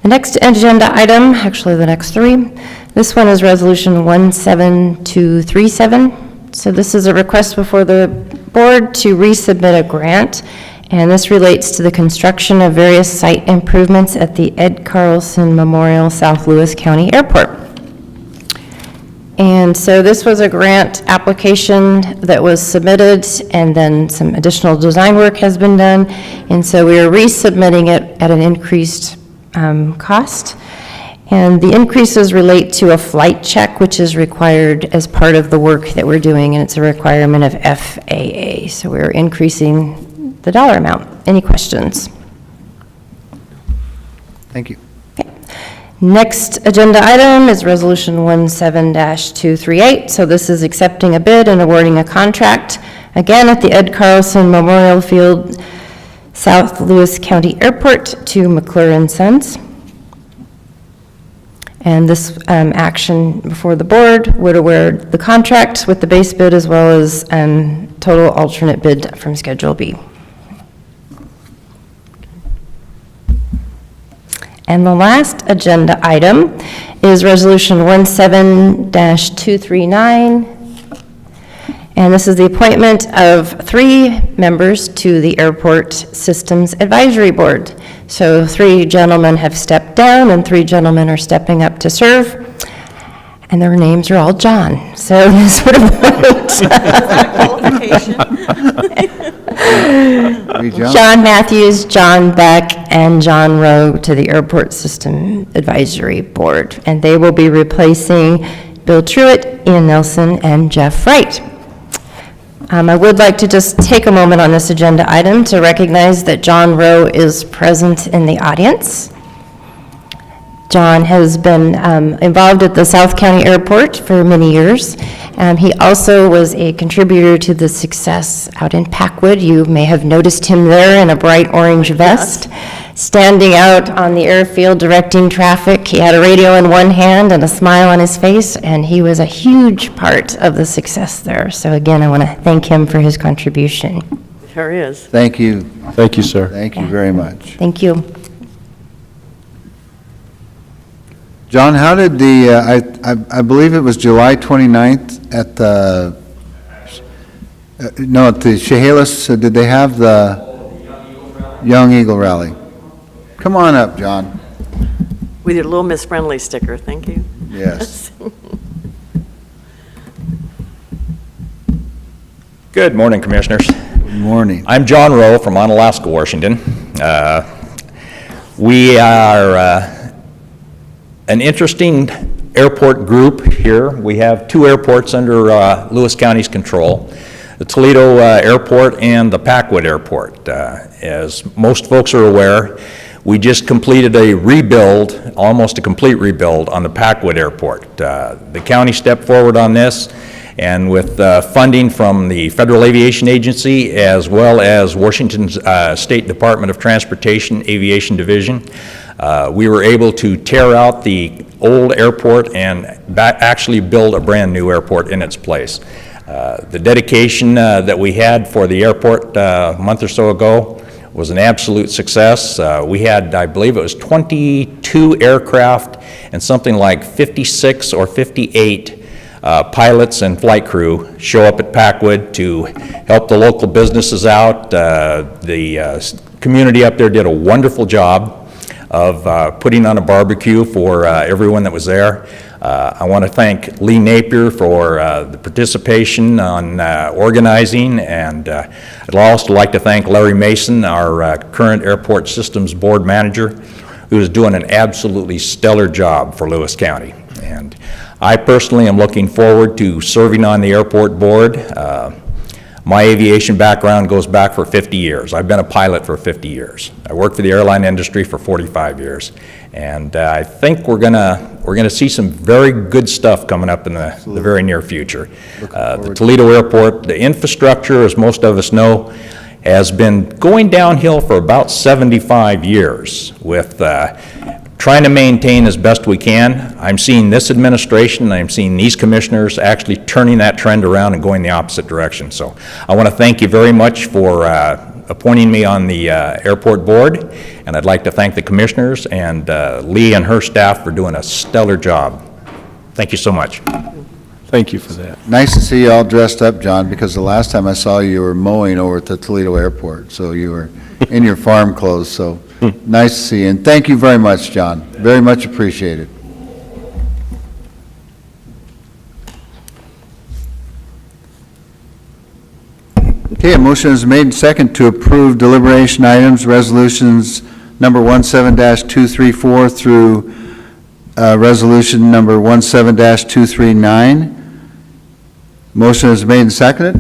the next agenda item, actually the next three. This one is Resolution 17237. So this is a request before the board to resubmit a grant, and this relates to the construction of various site improvements at the Ed Carlson Memorial South Lewis County Airport. And so this was a grant application that was submitted, and then some additional design work has been done. And so we are resubmitting it at an increased cost. And the increases relate to a flight check, which is required as part of the work that we're doing, and it's a requirement of FAA. So we're increasing the dollar amount. Any questions? Thank you. Next agenda item is Resolution 17-238. So this is accepting a bid and awarding a contract, again at the Ed Carlson Memorial Field, South Lewis County Airport, to McClure and Sons. And this action before the board would award the contract with the base bid as well as total alternate bid from Schedule B. And the last agenda item is Resolution 17-239. And this is the appointment of 3 members to the Airport Systems Advisory Board. So 3 gentlemen have stepped down and 3 gentlemen are stepping up to serve. And their names are all John. So this would appoint John Matthews, John Beck, and John Rowe to the Airport System Advisory Board. And they will be replacing Bill Truitt, Ian Nelson, and Jeff Wright. I would like to just take a moment on this agenda item to recognize that John Rowe is present in the audience. John has been involved at the South County Airport for many years. He also was a contributor to the success out in Packwood. You may have noticed him there in a bright orange vest. standing out on the airfield directing traffic. He had a radio in one hand and a smile on his face, and he was a huge part of the success there. So again, I want to thank him for his contribution. Sure is. Thank you. Thank you, sir. Thank you very much. Thank you. John, how did I believe it was July 29th at the, at the Chehalis, did they have the Young Eagle Rally? Come on up, John. With your little Miss Friendly sticker, thank you. Yes. Good morning, Commissioners. Good morning. I'm John Rowe from Onalaska, Washington. We are an interesting airport group here. We have two airports under Lewis County's control, the Toledo Airport and the Packwood Airport. As most folks are aware, we just completed a rebuild, almost a complete rebuild, on the Packwood Airport. The county stepped forward on this, and with funding from the Federal Aviation Agency as well as Washington's State Department of Transportation Aviation Division, we were able to tear out the old airport and actually build a brand new airport in its place. The dedication that we had for the airport a month or so ago was an absolute success. We had, I believe it was 22 aircraft and something like 56 or 58 pilots and flight crew show up at Packwood to help the local businesses out. The community up there did a wonderful job of putting on a barbecue for everyone that was there. I want to thank Lee Napier for the participation on organizing, and I'd also like to thank Larry Mason, our current Airport Systems Board Manager, who is doing an absolutely stellar job for Lewis County. And I personally am looking forward to serving on the airport board. My aviation background goes back for 50 years. I've been a pilot for 50 years. I worked for the airline industry for 45 years. And I think we're gonna see some very good stuff coming up in the very near future. The Toledo Airport, the infrastructure, as most of us know, has been going downhill for about 75 years with trying to maintain as best we can. I'm seeing this administration, I'm seeing these commissioners actually turning that trend around and going the opposite direction. So I want to thank you very much for appointing me on the airport board, and I'd like to thank the commissioners and Lee and her staff for doing a stellar job. Thank you so much. Thank you for that. Nice to see you all dressed up, John, because the last time I saw you, you were mowing over at the Toledo Airport, so you were in your farm clothes, so nice to see you. And thank you very much, John. Very much appreciated. Okay, a motion is made and second to approve deliberation items, resolutions number 17-234 through resolution number 17-239. Motion is made and seconded.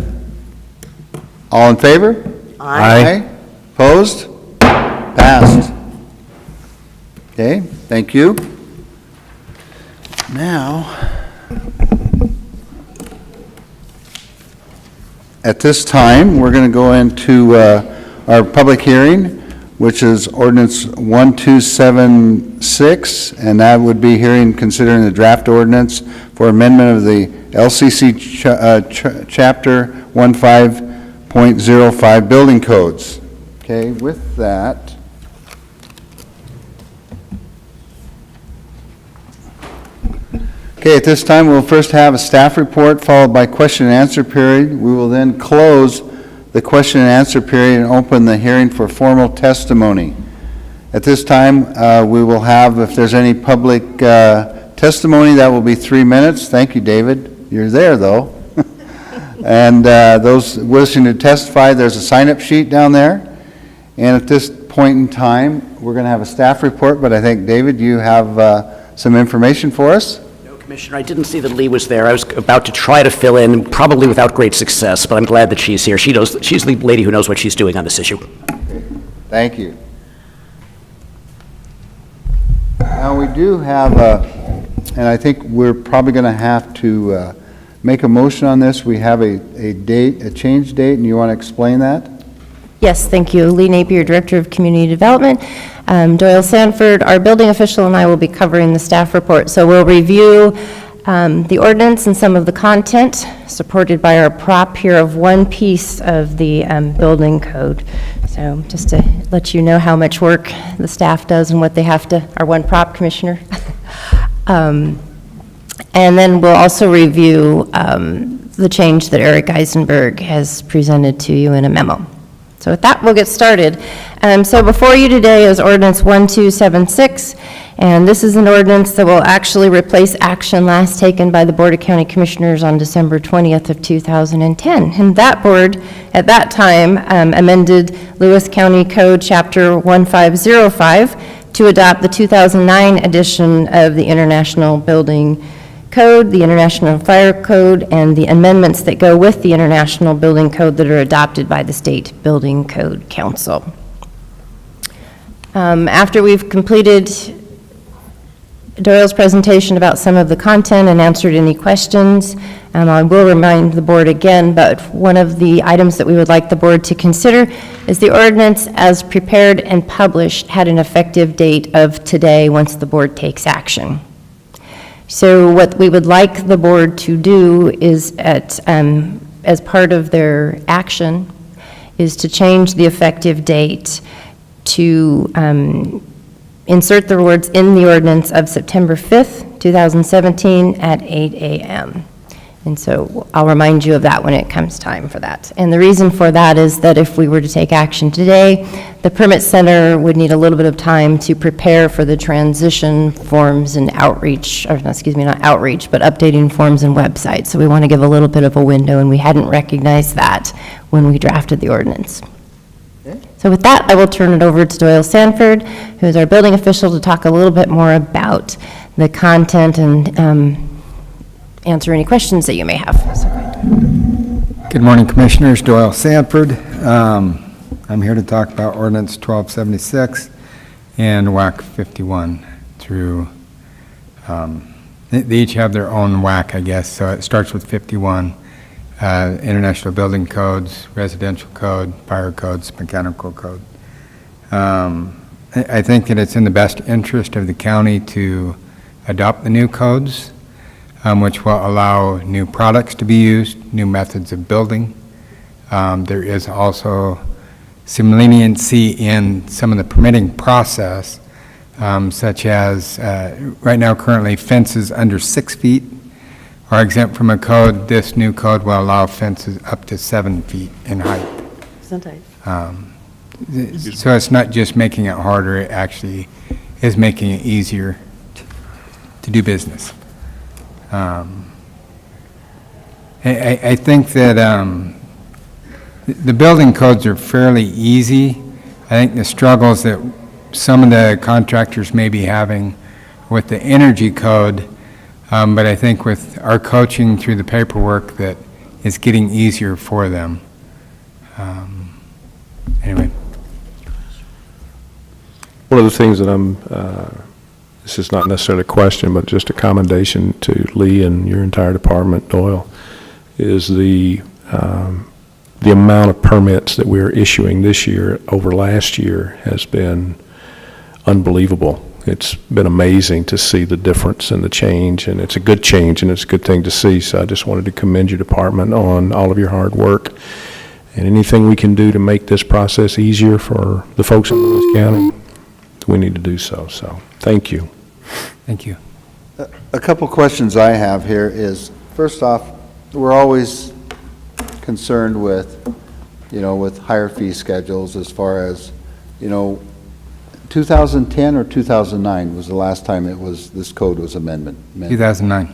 All in favor? Aye. Opposed? Passed. Okay, thank you. Now, at this time, we're going to go into our public hearing, which is ordinance 1276, and that would be hearing considering the draft ordinance for amendment of the LCC chapter 15.05 building codes. Okay, with that, okay, at this time, we'll first have a staff report followed by question and answer period. We will then close the question and answer period and open the hearing for formal testimony. At this time, we will have, if there's any public testimony, that will be 3 minutes. Thank you, David. You're there, though. And those wishing to testify, there's a sign-up sheet down there. And at this point in time, we're going to have a staff report, but I think, David, you have some information for us? Commissioner, I didn't see that Lee was there. I was about to try to fill in, probably without great success, but I'm glad that she's here. She's the lady who knows what she's doing on this issue. Thank you. Now, we do have, and I think we're probably going to have to make a motion on this. We have a date, a change date, and you want to explain that? Yes, thank you. Lee Napier, Director of Community Development. Doyle Sanford, our building official, and I will be covering the staff report. So we'll review the ordinance and some of the content, supported by our prop here of one piece of the building code. So just to let you know how much work the staff does and what they have to, our one prop commissioner. And then we'll also review the change that Eric Eisenberg has presented to you in a memo. So with that, we'll get started. So before you today is ordinance 1276, and this is an ordinance that will actually replace action last taken by the Board of County Commissioners on December 20th of 2010. And that board, at that time, amended Lewis County Code Chapter 1505 to adopt the 2009 edition of the International Building Code, the International Fire Code, and the amendments that go with the International Building Code that are adopted by the State Building Code Council. After we've completed Doyle's presentation about some of the content and answered any questions, I will remind the board again, but one of the items that we would like the board to consider is the ordinance as prepared and published had an effective date of today once the board takes action. So what we would like the board to do is, as part of their action, is to change the effective date to insert the words in the ordinance of September 5th, 2017 at 8 a.m. And so I'll remind you of that when it comes time for that. And the reason for that is that if we were to take action today, the permit center would need a little bit of time to prepare for the transition forms and outreach, or excuse me, not outreach, but updating forms and websites. So we want to give a little bit of a window, and we hadn't recognized that when we drafted the ordinance. So with that, I will turn it over to Doyle Sanford, who is our building official, to talk a little bit more about the content and answer any questions that you may have. So, good morning, Commissioners. Doyle Sanford. I'm here to talk about Ordinance 1276 and WAC 51 through, they each have their own WAC, I guess. So it starts with 51, International Building Codes, Residential Code, Fire Codes, Mechanical Code. I think that it's in the best interest of the county to adopt the new codes, which will allow new products to be used, new methods of building. There is also some leniency in some of the permitting process, such as right now currently fences under 6 feet are exempt from a code. This new code will allow fences up to 7 feet in height. So it's not just making it harder, it actually is making it easier to do business. I think that the building codes are fairly easy. I think the struggles that some of the contractors may be having with the energy code, but I think with our coaching through the paperwork that it's getting easier for them. Anyway. One of the things that this is not necessarily a question, but just a commendation to Lee and your entire department, Doyle, is the amount of permits that we're issuing this year over last year has been unbelievable. It's been amazing to see the difference and the change, and it's a good change, and it's a good thing to see. So I just wanted to commend your department on all of your hard work, and anything we can do to make this process easier for the folks in Lewis County, we need to do so. So thank you. Thank you. A couple questions I have here is, first off, we're always concerned with, with higher fee schedules as far as, 2010 or 2009 was the last time this code was amended? 2009.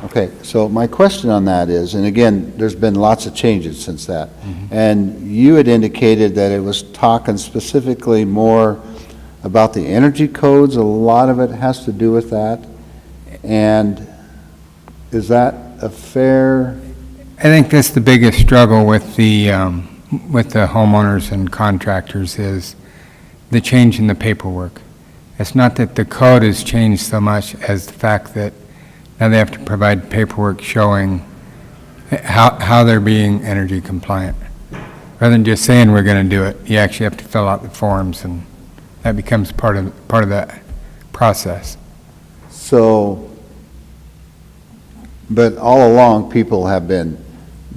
Okay, so my question on that is, and again, there's been lots of changes since that, and you had indicated that it was talking specifically more about the energy codes. A lot of it has to do with that, and is that a fair? I think that's the biggest struggle with the homeowners and contractors is the change in the paperwork. It's not that the code has changed so much as the fact that now they have to provide paperwork showing how they're being energy compliant. Rather than just saying we're going to do it, you actually have to fill out the forms and that becomes part of that process. So, but all along, people have been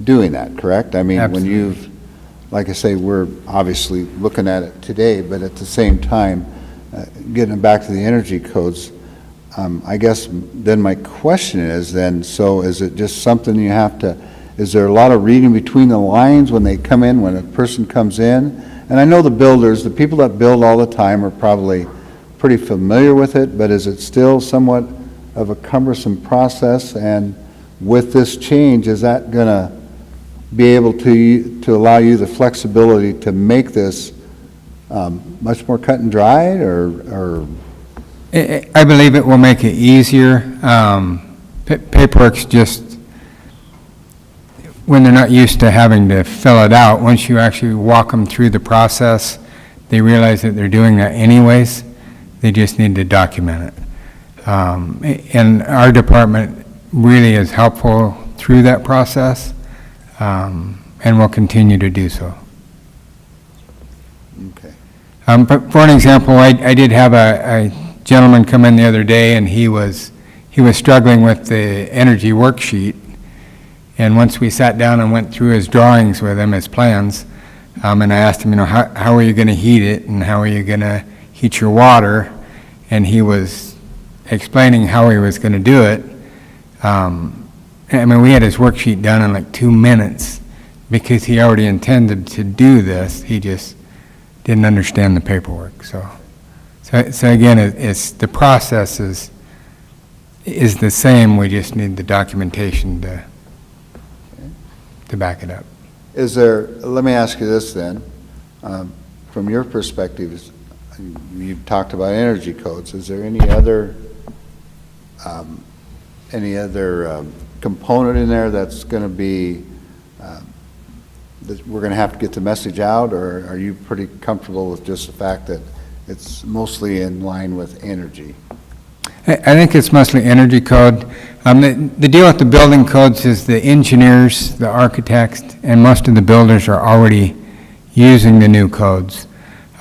doing that, correct? I mean, when Absolutely. you've, like I say, we're obviously looking at it today, but at the same time, getting back to the energy codes, I guess then my question is then, so is it just something you have to, is there a lot of reading between the lines when they come in, when a person comes in? And I know the builders, the people that build all the time are probably pretty familiar with it, but is it still somewhat of a cumbersome process? And with this change, is that going to be able to allow you the flexibility to make this much more cut and dried, or? I believe it will make it easier. Paperwork's just, when they're not used to having to fill it out, once you actually walk them through the process, they realize that they're doing that anyways. They just need to document it. And our department really is helpful through that process, and will continue to do so. Okay. But for an example, I did have a gentleman come in the other day, and he was struggling with the energy worksheet. And once we sat down and went through his drawings with him, his plans, and I asked him, how are you going to heat it, and how are you going to heat your water? And he was explaining how he was going to do it. I mean, we had his worksheet done in like 2 minutes because he already intended to do this. He just didn't understand the paperwork. So again, it's the process is the same. We just need the documentation to back it up. Is there, let me ask you this then, from your perspective, you've talked about energy codes. Is there any other component in there that's going to be, that we're going to have to get the message out, or are you pretty comfortable with just the fact that it's mostly in line with energy? I think it's mostly energy code. The deal with the building codes is the engineers, the architects, and most of the builders are already using the new codes.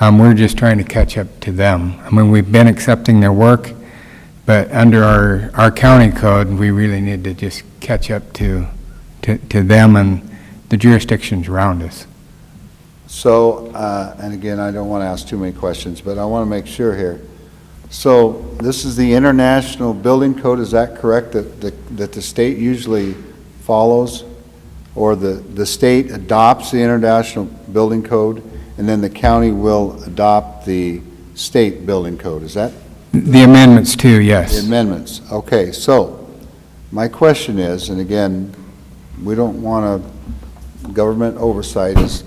We're just trying to catch up to them. I mean, we've been accepting their work, but under our county code, we really need to just catch up to them and the jurisdictions around us. So, and again, I don't want to ask too many questions, but I want to make sure here. So this is the International Building Code, is that correct, that the state usually follows? Or the state adopts the International Building Code, and then the county will adopt the state building code, is that? The amendments too, yes. The amendments, okay. So my question is, and again, we don't want government oversight is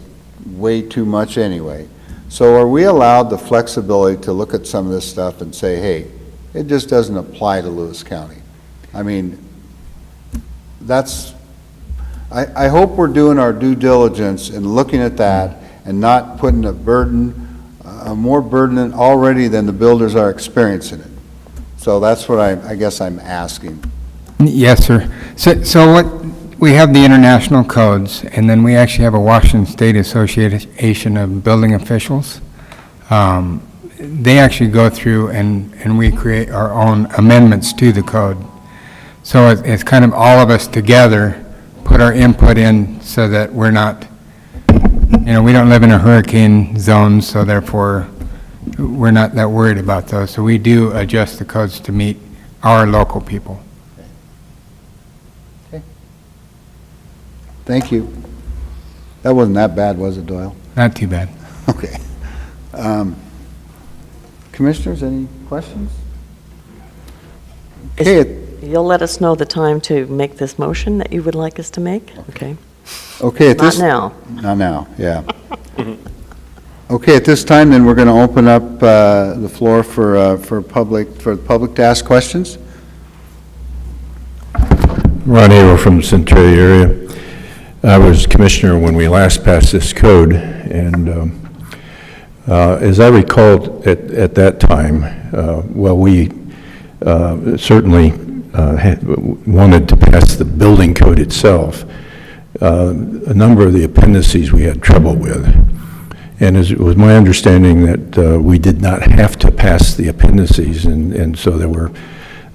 way too much anyway. So are we allowed the flexibility to look at some of this stuff and say, hey, it just doesn't apply to Lewis County? I mean, I hope we're doing our due diligence in looking at that and not putting a more burden already than the builders are experiencing it. So that's what I guess I'm asking. Yes, sir. So what, we have the international codes, and then we actually have a Washington State Association of Building Officials. They actually go through and we create our own amendments to the code. So it's kind of all of us together put our input in so that we're not, we don't live in a hurricane zone, so therefore we're not that worried about those. So we do adjust the codes to meet our local people. Thank you. That wasn't that bad, was it, Doyle? Not too bad. Okay. Commissioners, any questions? Okay. You'll let us know the time to make this motion that you would like us to make? Okay. Okay. Not now. Not now, yeah. Okay, at this time, then, we're going to open up the floor for the public to ask questions. Ron Abel from the Centralia area. I was commissioner when we last passed this code, and as I recalled at that time, we certainly wanted to pass the building code itself. A number of the appendices we had trouble with, And it was my understanding that we did not have to pass the appendices, and so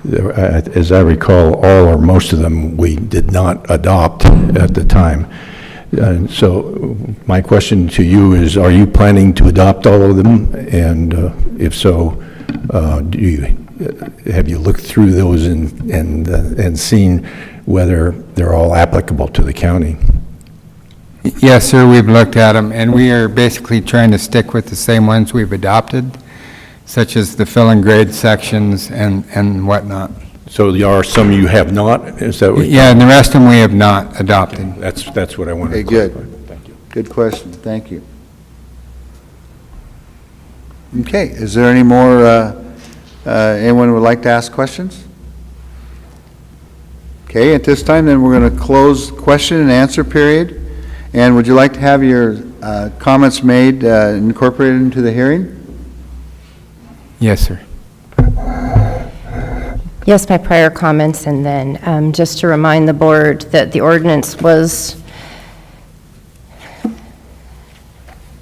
as I recall, all or most of them we did not adopt at the time. And so my question to you is, are you planning to adopt all of them? And if so, have you looked through those and seen whether they're all applicable to the county? Yes, sir, we've looked at them, and we are basically trying to stick with the same ones we've adopted, such as the fill and grade sections and whatnot. So there are some you have not? Is that what? Yeah, and the rest of them we have not adopted. That's what I wanted to Okay, clarify. good. Thank you. Good question, thank you. Okay, is there any more, anyone who would like to ask questions? Okay, at this time, then we're going to close question and answer period. And would you like to have your comments made, incorporated into the hearing? Yes, sir. Yes, my prior comments, and then just to remind the board that the ordinance was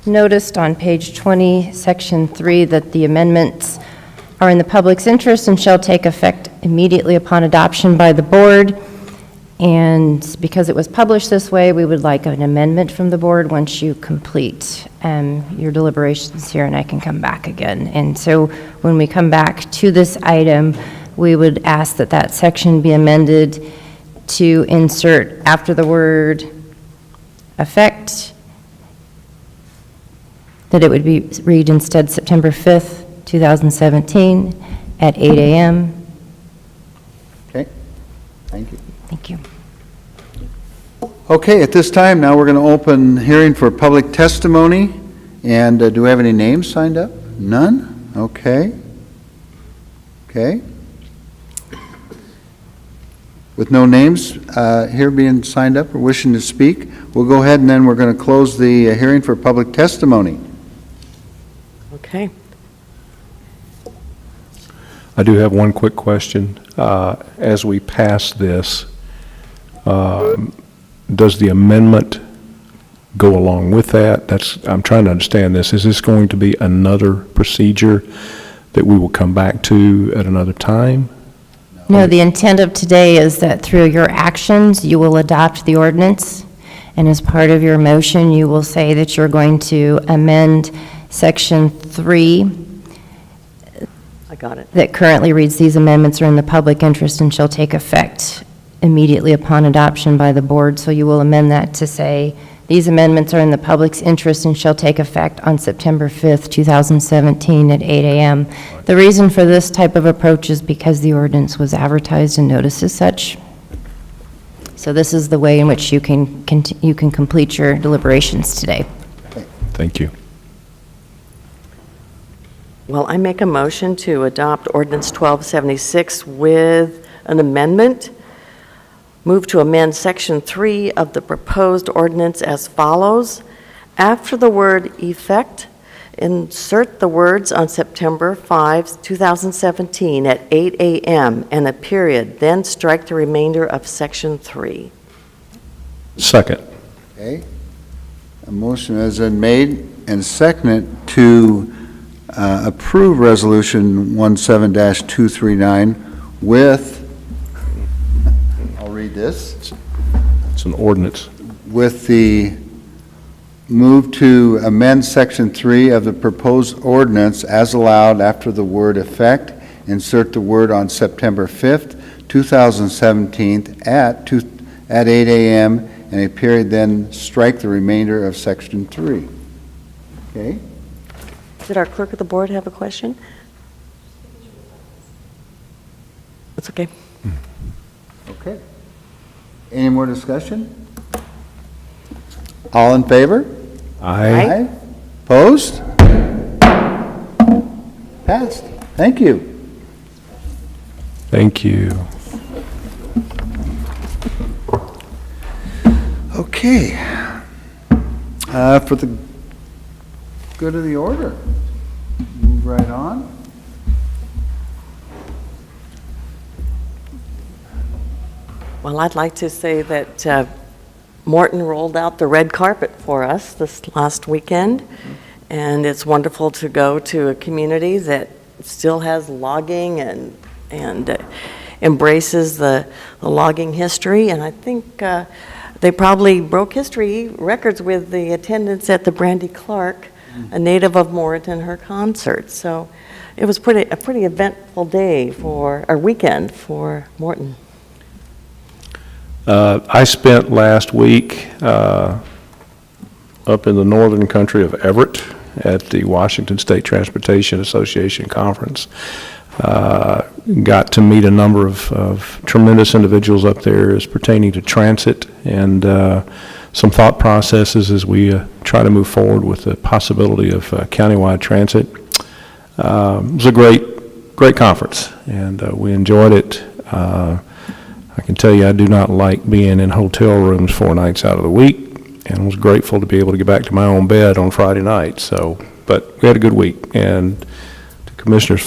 noticed on page 20, section 3, that the amendments are in the public's interest and shall take effect immediately upon adoption by the board. And because it was published this way, we would like an amendment from the board once you complete your deliberations here, and I can come back again. And so when we come back to this item, we would ask that that section be amended to insert after the word effect, that it would be read instead September 5th, 2017 at 8 a.m. Okay, thank you. Thank you. Okay, at this time, now we're going to open hearing for public testimony. And do we have any names signed up? None? Okay. Okay. With no names here being signed up or wishing to speak, we'll go ahead and then we're going to close the hearing for public testimony. Okay. I do have one quick question. As we pass this, does the amendment go along with that? I'm trying to understand this. Is this going to be another procedure that we will come back to at another time? No, the intent of today is that through your actions, you will adopt the ordinance, and as part of your motion, you will say that you're going to amend Section 3 I got it. that currently reads, "These amendments are in the public interest and shall take effect immediately upon adoption by the board." So you will amend that to say, "These amendments are in the public's interest and shall take effect on September 5th, 2017 at 8 a.m. The reason for this type of approach is because the ordinance was advertised and noticed as such. So this is the way in which you can complete your deliberations today. Thank you. Well, I make a motion to adopt ordinance 1276 with an amendment. Move to amend section 3 of the proposed ordinance as follows. After the word effect, insert the words on September 5, 2017 at 8 a.m. and a period, then strike the remainder of section 3. Second. Okay. A motion has been made and seconded to approve Resolution 17-239 with, I'll read this. It's an ordinance. With the move to amend Section 3 of the proposed ordinance as allowed after the word effect, insert the word on September 5th, 2017 at 8 a.m. and a period, then strike the remainder of Section 3. Okay? Did our clerk of the board have a question? It's okay. Okay. Any more discussion? All in favor? Aye. Opposed? Passed. Thank you. Thank you. Okay. For the good of the order, move right on. Well, I'd like to say that Morton rolled out the red carpet for us this last weekend, And it's wonderful to go to a community that still has logging and embraces the logging history. And I think they probably broke history records with the attendance at the Brandy Clark, a native of Moreton, her concert. So it was a pretty eventful day or weekend for Morton. I spent last week up in the northern country of Everett at the Washington State Transportation Association Conference. Got to meet a number of tremendous individuals up there as pertaining to transit and some thought processes as we try to move forward with the possibility of countywide transit. It was a great conference, and we enjoyed it. I can tell you I do not like being in hotel rooms 4 nights out of the week, and was grateful to be able to get back to my own bed on Friday night. But we had a good week, and to Commissioner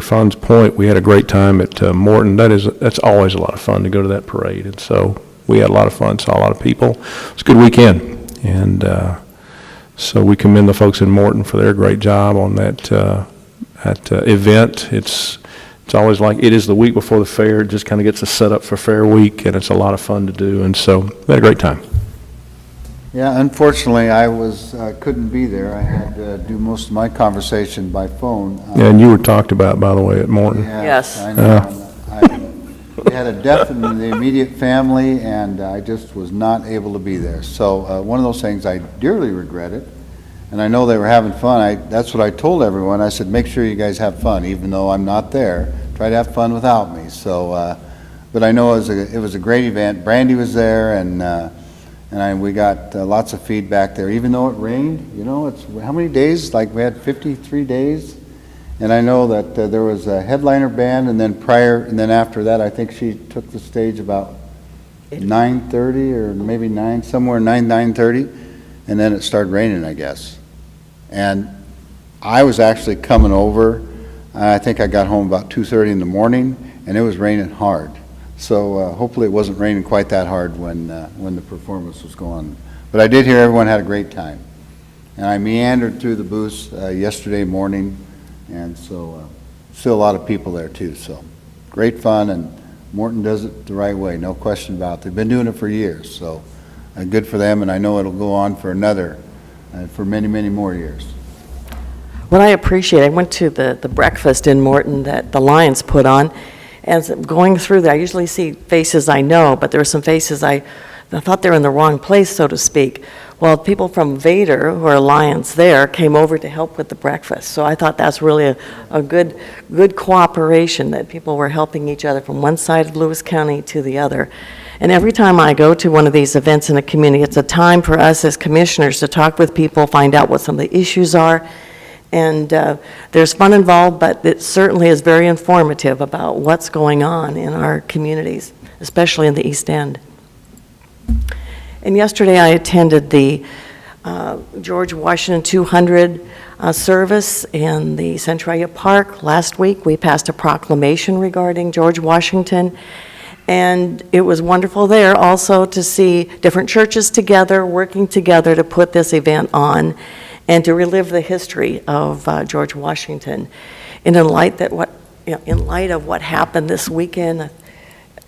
Fund's point, we had a great time at Morton. That's always a lot of fun to go to that parade, and so we had a lot of fun, saw a lot of people. It was a good weekend, and so we commend the folks in Morton for their great job on that event. It's always like it is the week before the fair. It just kind of gets us set up for Fair Week, and it's a lot of fun to do, and so we had a great time. Yeah, unfortunately, I couldn't be there. I had to do most of my conversation by phone. Yeah, and you were talked about, by the way, at Morton. Yes. I know. We had a death in the immediate family, and I just was not able to be there. So one of those things I dearly regretted, and I know they were having fun. That's what I told everyone. I said, make sure you guys have fun, even though I'm not there. Try to have fun without me. So, but I know it was a great event. Brandy was there, and we got lots of feedback there. Even though it rained, it's how many days? Like we had 53 days. And I know that there was a headliner band, and then after that, I think she took the stage about 9:30 or maybe 9:30, and then it started raining, I guess. And I was actually coming over. I think I got home about 2:30 in the morning, and it was raining hard. So hopefully it wasn't raining quite that hard when the performance was going on. But I did hear everyone had a great time. And I meandered through the booths yesterday morning, and so still a lot of people there too. So great fun, and Morton does it the right way, no question about it. They've been doing it for years, so good for them, and I know it'll go on for for many, many more years. What I appreciate, I went to the breakfast in Morton that the Lions put on. As I'm going through there, I usually see faces I know, but there were some faces I thought they were in the wrong place, so to speak. Well, people from Vader, who are Lions there, came over to help with the breakfast. So I thought that's really a good cooperation, that people were helping each other from one side of Lewis County to the other. And every time I go to one of these events in a community, it's a time for us as commissioners to talk with people, find out what some of the issues are. And there's fun involved, but it certainly is very informative about what's going on in our communities, especially in the East End. And yesterday I attended the George Washington 200 service in the Centralia Park. Last week we passed a proclamation regarding George Washington, and it was wonderful there also to see different churches together, working together to put this event on and to relive the history of George Washington. And in light of what happened this weekend,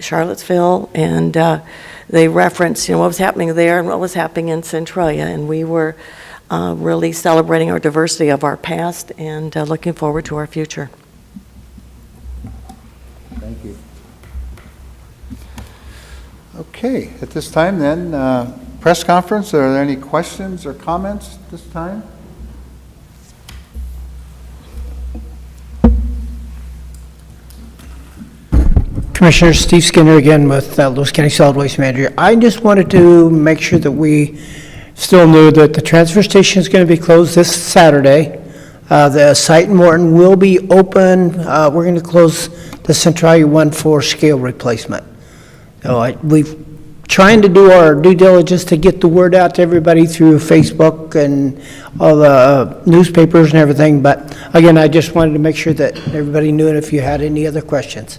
Charlottesville, and they referenced what was happening there and what was happening in Centralia, and we were really celebrating our diversity of our past and looking forward to our future. Thank you. Okay, at this time then, press conference. Are there any questions or comments this time? Commissioner Steve Skinner again with Lewis County Solid Waste Manager. I just wanted to make sure that we still knew that the transfer station is going to be closed this Saturday. The site in Morton will be open. We're going to close the Centralia 1-4 scale replacement. So we've trying to do our due diligence to get the word out to everybody through Facebook and all the newspapers and everything. But again, I just wanted to make sure that everybody knew it if you had any other questions.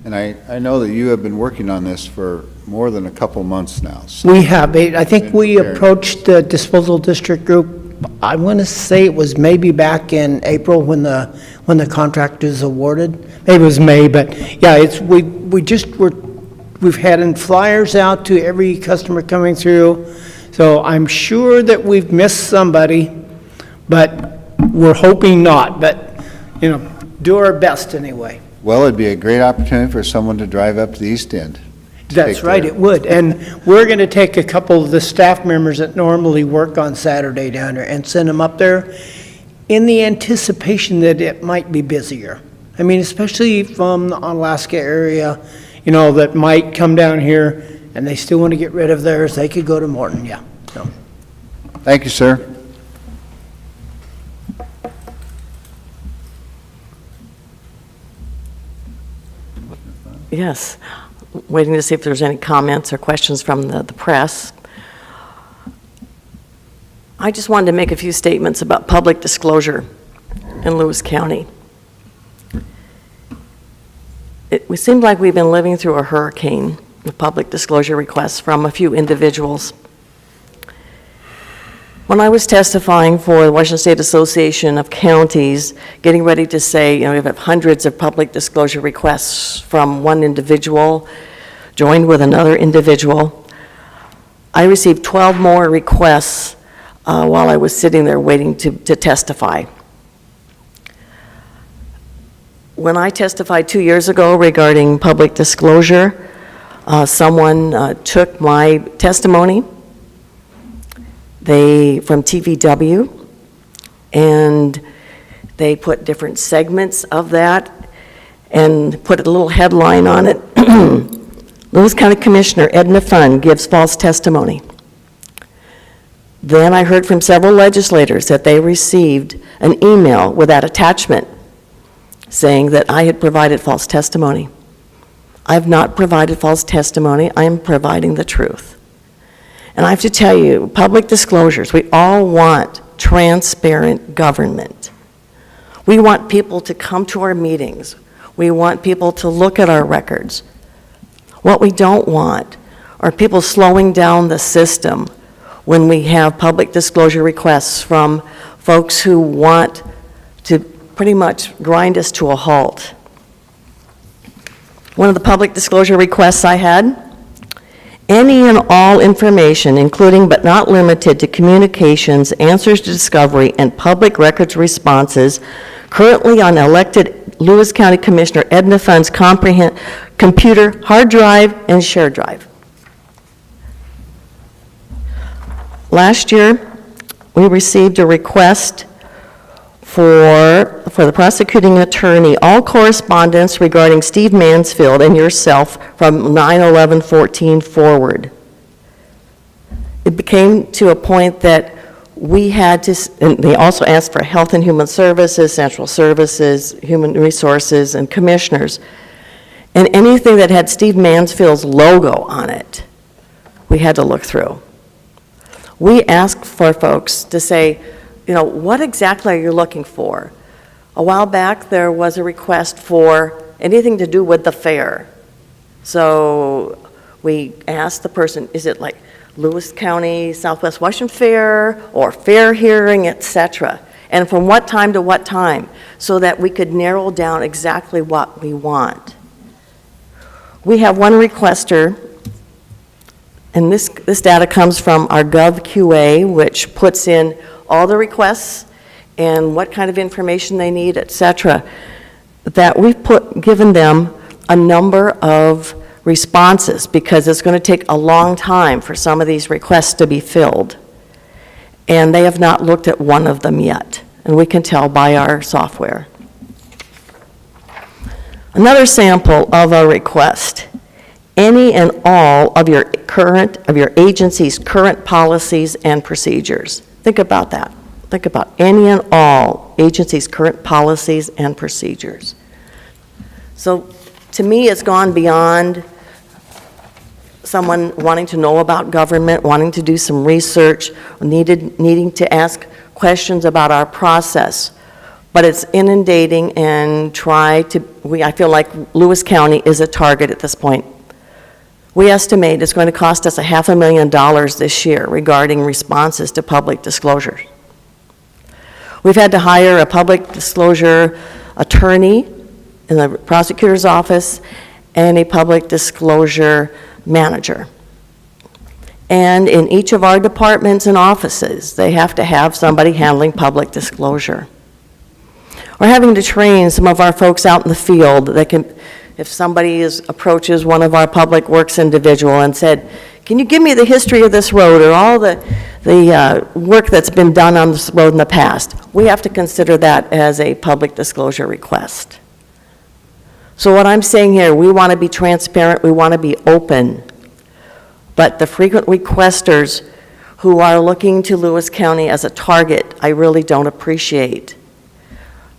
And I know that you have been working on this for more than a couple months now. So We have. I think we approached the disposal district group I want to say it was maybe back in April when the contract is awarded. Maybe it was May, but yeah, we've had flyers out to every customer coming through. So I'm sure that we've missed somebody, but we're hoping not. But, do our best anyway. Well, it'd be a great opportunity for someone to drive up to the East End. That's right, it would. And we're going to take a couple of the staff members that normally work on Saturday down there and send them up there in the anticipation that it might be busier. I mean, especially from the Alaska area, that might come down here and they still want to get rid of theirs, they could go to Morton, yeah. So. Thank you, sir. Yes. Waiting to see if there's any comments or questions from the press. I just wanted to make a few statements about public disclosure in Lewis County. It seemed like we've been living through a hurricane with public disclosure requests from a few individuals. When I was testifying for the Washington State Association of Counties, getting ready to say, we have hundreds of public disclosure requests from one individual, joined with another individual, I received 12 more requests while I was sitting there waiting to testify. When I testified 2 years ago regarding public disclosure, someone took my testimony from TVW, and they put different segments of that and put a little headline on it. Lewis County Commissioner Edna Funn gives false testimony. Then I heard from several legislators that they received an email with that attachment saying that I had provided false testimony. I have not provided false testimony. I am providing the truth. And I have to tell you, public disclosures, we all want transparent government. We want people to come to our meetings. We want people to look at our records. What we don't want are people slowing down the system when we have public disclosure requests from folks who want to pretty much grind us to a halt. One of the public disclosure requests I had, any and all information, including but not limited to communications, answers to discovery, and public records responses currently on elected Lewis County Commissioner Edna Funn's computer hard drive and share drive. Last year, we received a request for the prosecuting attorney, all correspondence regarding Steve Mansfield and yourself from 9/11/14 forward. It became to a point that we had to, and they also asked for Health and Human Services, Central Services, Human Resources, and Commissioners. And anything that had Steve Mansfield's logo on it, we had to look through. We asked for folks to say, what exactly are you looking for? A while back, there was a request for anything to do with the fair. So we asked the person, is it like Lewis County, Southwest Washington Fair, or fair hearing, etc.? And from what time to what time, so that we could narrow down exactly what we want. We have one requester, and this data comes from our GovQA, which puts in all the requests and what kind of information they need, etc., that we've given them a number of responses because it's going to take a long time for some of these requests to be filled. And they have not looked at one of them yet, and we can tell by our software. Another sample of a request. Any and all of your agency's current policies and procedures. Think about that. Think about any and all agency's current policies and procedures. So to me, it's gone beyond someone wanting to know about government, wanting to do some research, needing to ask questions about our process. But it's inundating and I feel like Lewis County is a target at this point. We estimate it's going to cost us $500,000 this year regarding responses to public disclosures. We've had to hire a public disclosure attorney in the prosecutor's office and a public disclosure manager. And in each of our departments and offices, they have to have somebody handling public disclosure. We're having to train some of our folks out in the field that can, if somebody approaches one of our public works individual and said, can you give me the history of this road or all the work that's been done on this road in the past? We have to consider that as a public disclosure request. So what I'm saying here, we want to be transparent, we want to be open, but the frequent requesters who are looking to Lewis County as a target, I really don't appreciate.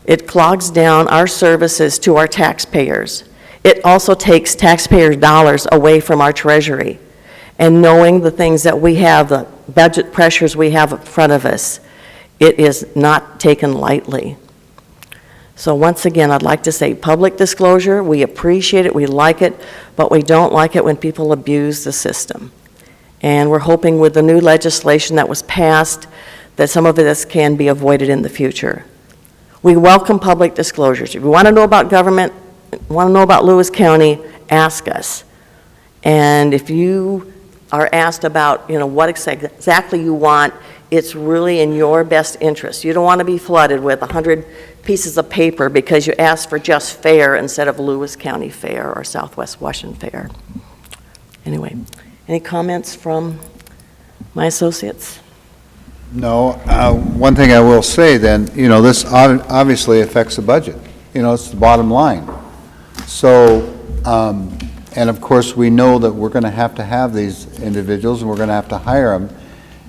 It clogs down our services to our taxpayers. It also takes taxpayers' dollars away from our treasury. And knowing the things that we have, the budget pressures we have in front of us, it is not taken lightly. So once again, I'd like to say public disclosure, we appreciate it, we like it, but we don't like it when people abuse the system. And we're hoping with the new legislation that was passed that some of this can be avoided in the future. We welcome public disclosures. If you want to know about government, want to know about Lewis County, ask us. And if you are asked about, what exactly you want, it's really in your best interest. You don't want to be flooded with 100 pieces of paper because you asked for just fair instead of Lewis County Fair or Southwest Washington Fair. Anyway, any comments from my associates? No. One thing I will say then, this obviously affects the budget. It's the bottom line. So, and of course, we know that we're going to have these individuals, and we're going to have to hire them.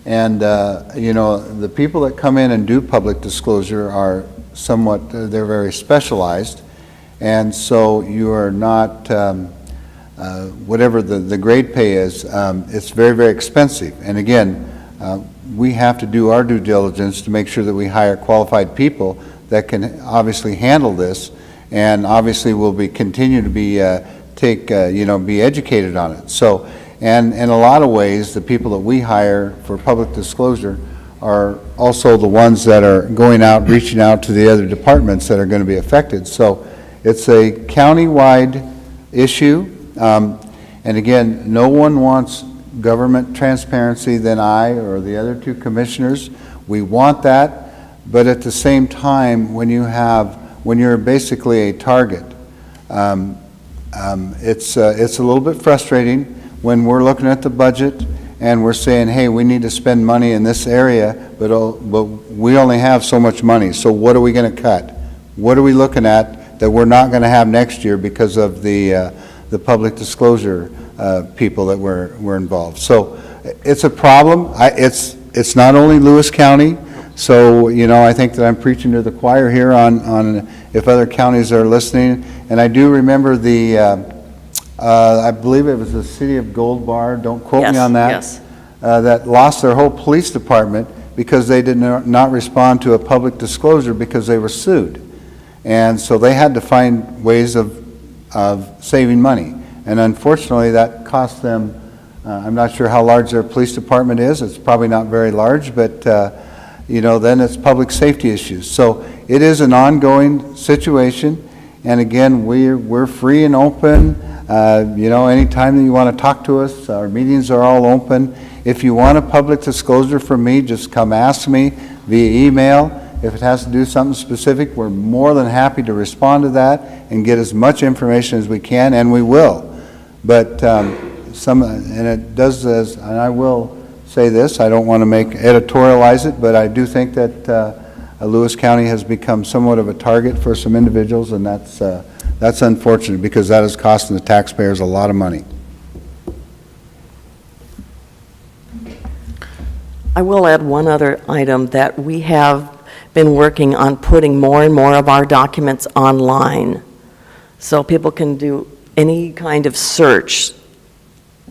And, the people that come in and do public disclosure are somewhat, they're very specialized. And so you are not, whatever the grade pay is, it's very, very expensive. And again, we have to do our due diligence to make sure that we hire qualified people that can obviously handle this, and obviously will continue to be be educated on it. So, and in a lot of ways, the people that we hire for public disclosure are also the ones that are going out, reaching out to the other departments that are going to be affected. So it's a county-wide issue. And again, no one wants government transparency than I or the other two commissioners. We want that, but at the same time, when you're basically a target, it's a little bit frustrating when we're looking at the budget and we're saying, hey, we need to spend money in this area, but we only have so much money. So what are we going to cut? What are we looking at that we're not going to have next year because of the public disclosure people that were involved? So it's a problem. It's not only Lewis County. So, I think that I'm preaching to the choir here on if other counties are listening. And I do remember I believe it was the city of Gold Bar, don't quote me on that, yes. That lost their whole police department because they did not respond to a public disclosure because they were sued. And so they had to find ways of saving money. And unfortunately, that cost them, I'm not sure how large their police department is. It's probably not very large, but then it's public safety issues. So it is an ongoing situation. And again, we're free and open. Anytime that you want to talk to us, our meetings are all open. If you want a public disclosure from me, just come ask me via email. If it has to do something specific, we're more than happy to respond to that and get as much information as we can, and we will. But and it does, and I will say this, I don't want to editorialize it, but I do think that Lewis County has become somewhat of a target for some individuals, and that's unfortunate because that is costing the taxpayers a lot of money. I will add one other item that we have been working on putting more and more of our documents online so people can do any kind of search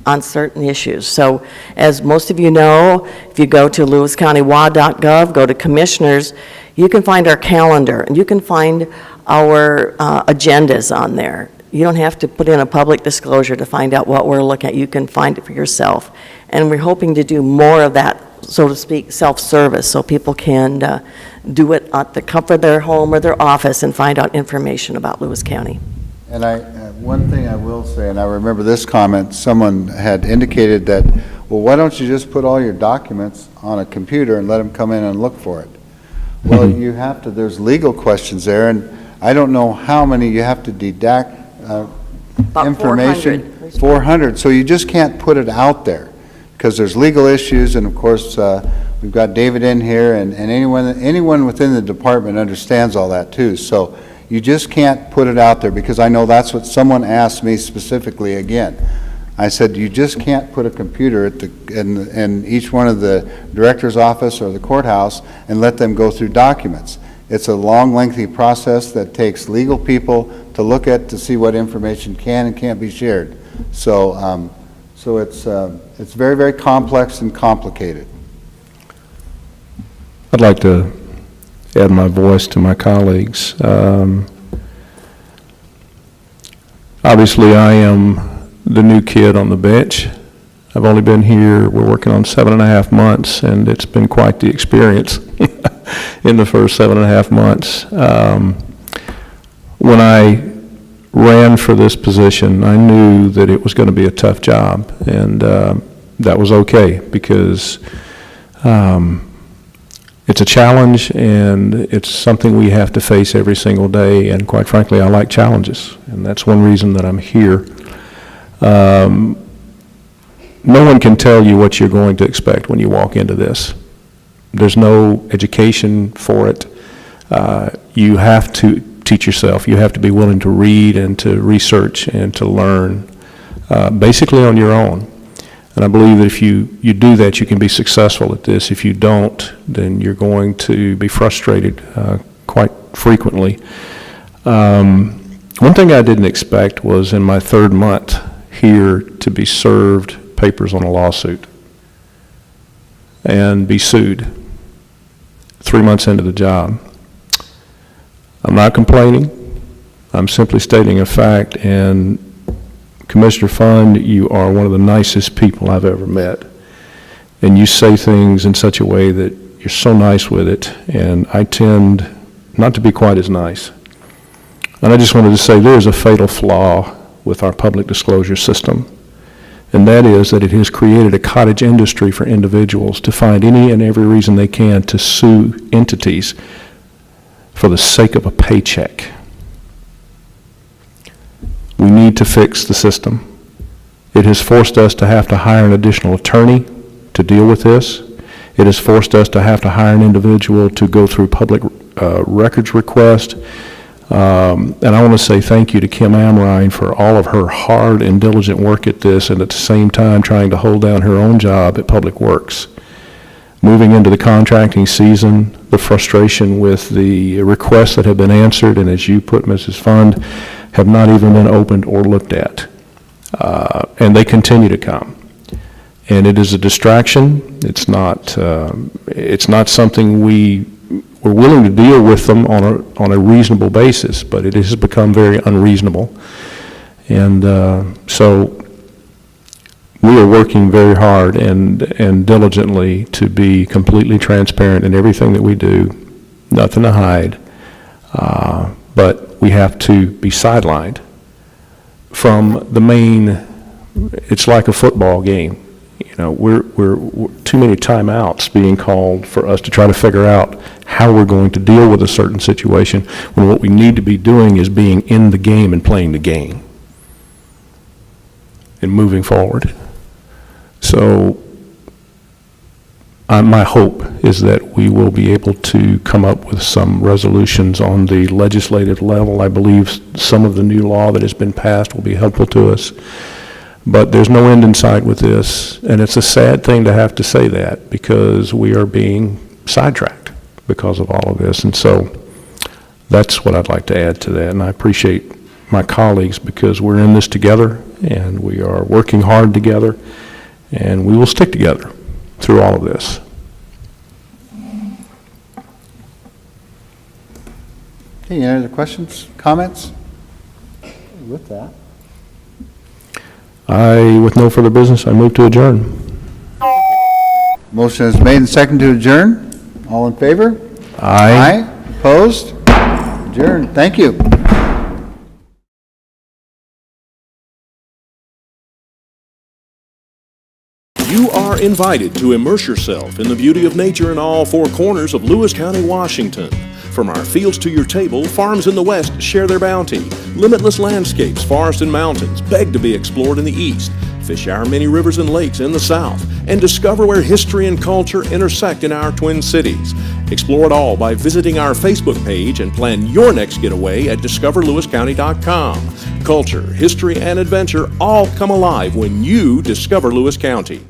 on certain issues. So as most of you know, if you go to lewiscountywa.gov, go to commissioners, you can find our calendar and you can find our agendas on there. You don't have to put in a public disclosure to find out what we're looking at. You can find it for yourself. And we're hoping to do more of that so to speak, self-service, so people can do it at the comfort of their home or their office and find out information about Lewis County. And one thing I will say, and I remember this comment, someone had indicated that, well, why don't you just put all your documents on a computer and let them come in and look for it? Well, you have to, there's legal questions there, and I don't know how many you have to deduct About information. 400. 400, so you just can't put it out there, because there's legal issues, and of course, we've got David in here, and anyone within the department understands all that too, so you just can't put it out there, because I know that's what someone asked me specifically again. I said, you just can't put a computer in each one of the director's office or the courthouse and let them go through documents. It's a long, lengthy process that takes legal people to look at to see what information can and can't be shared. So, it's very, very complex and complicated. I'd like to add my voice to my colleagues. Obviously, I am the new kid on the bench. I've only been here, we're working on 7.5 months, and it's been quite the experience in the first 7.5 months. When I ran for this position, I knew that it was going to be a tough job, and that was okay, because it's a challenge, and it's something we have to face every single day, and quite frankly, I like challenges, and that's one reason that I'm here. No one can tell you what you're going to expect when you walk into this. There's no education for it. You have to teach yourself. You have to be willing to read and to research and to learn, basically on your own. And I believe that if you do that, you can be successful at this. If you don't, then you're going to be frustrated quite frequently. One thing I didn't expect was in my 3rd month here to be served papers on a lawsuit and be sued 3 months into the job. I'm not complaining. I'm simply stating a fact, and Commissioner Fund, you are one of the nicest people I've ever met. And you say things in such a way that you're so nice with it, and I tend not to be quite as nice. And I just wanted to say there is a fatal flaw with our public disclosure system, and that is that it has created a cottage industry for individuals to find any and every reason they can to sue entities for the sake of a paycheck. We need to fix the system. It has forced us to have to hire an additional attorney to deal with this. It has forced us to have to hire an individual to go through public records request. And I want to say thank you to Kim Amrine for all of her hard and diligent work at this, and at the same time trying to hold down her own job at Public Works. Moving into the contracting season, the frustration with the requests that have been answered, and as you put, Mrs. Fund, have not even been opened or looked at. And they continue to come. And it is a distraction. It's not something we're willing to deal with them on a reasonable basis, but it has become very unreasonable. And so we are working very hard and diligently to be completely transparent in everything that we do, nothing to hide. But we have to be sidelined from the main. It's like a football game. You know, we're too many timeouts being called for us to try to figure out how we're going to deal with a certain situation, when what we need to be doing is being in the game and playing the game and moving forward. So my hope is that we will be able to come up with some resolutions on the legislative level. I believe some of the new law that has been passed will be helpful to us. But there's no end in sight with this, and it's a sad thing to have to say that, because we are being sidetracked because of all of this. And so that's what I'd like to add to that, and I appreciate my colleagues, because we're in this together, and we are working hard together, and we will stick together through all of this. Okay, any other questions, comments? With that, With no further business, I move to adjourn. Motion is made and seconded to adjourn. All in favor? Aye. Opposed? Adjourned. Thank you. You are invited to immerse yourself in the beauty of nature in all four corners of Lewis County, Washington. From our fields to your table, farms in the west share their bounty. Limitless landscapes, forests and mountains beg to be explored in the east. Fish our many rivers and lakes in the south, and discover where history and culture intersect in our twin cities. Explore it all by visiting our Facebook page and plan your next getaway at discoverlewiscounty.com. Culture, history, and adventure all come alive when you discover Lewis County.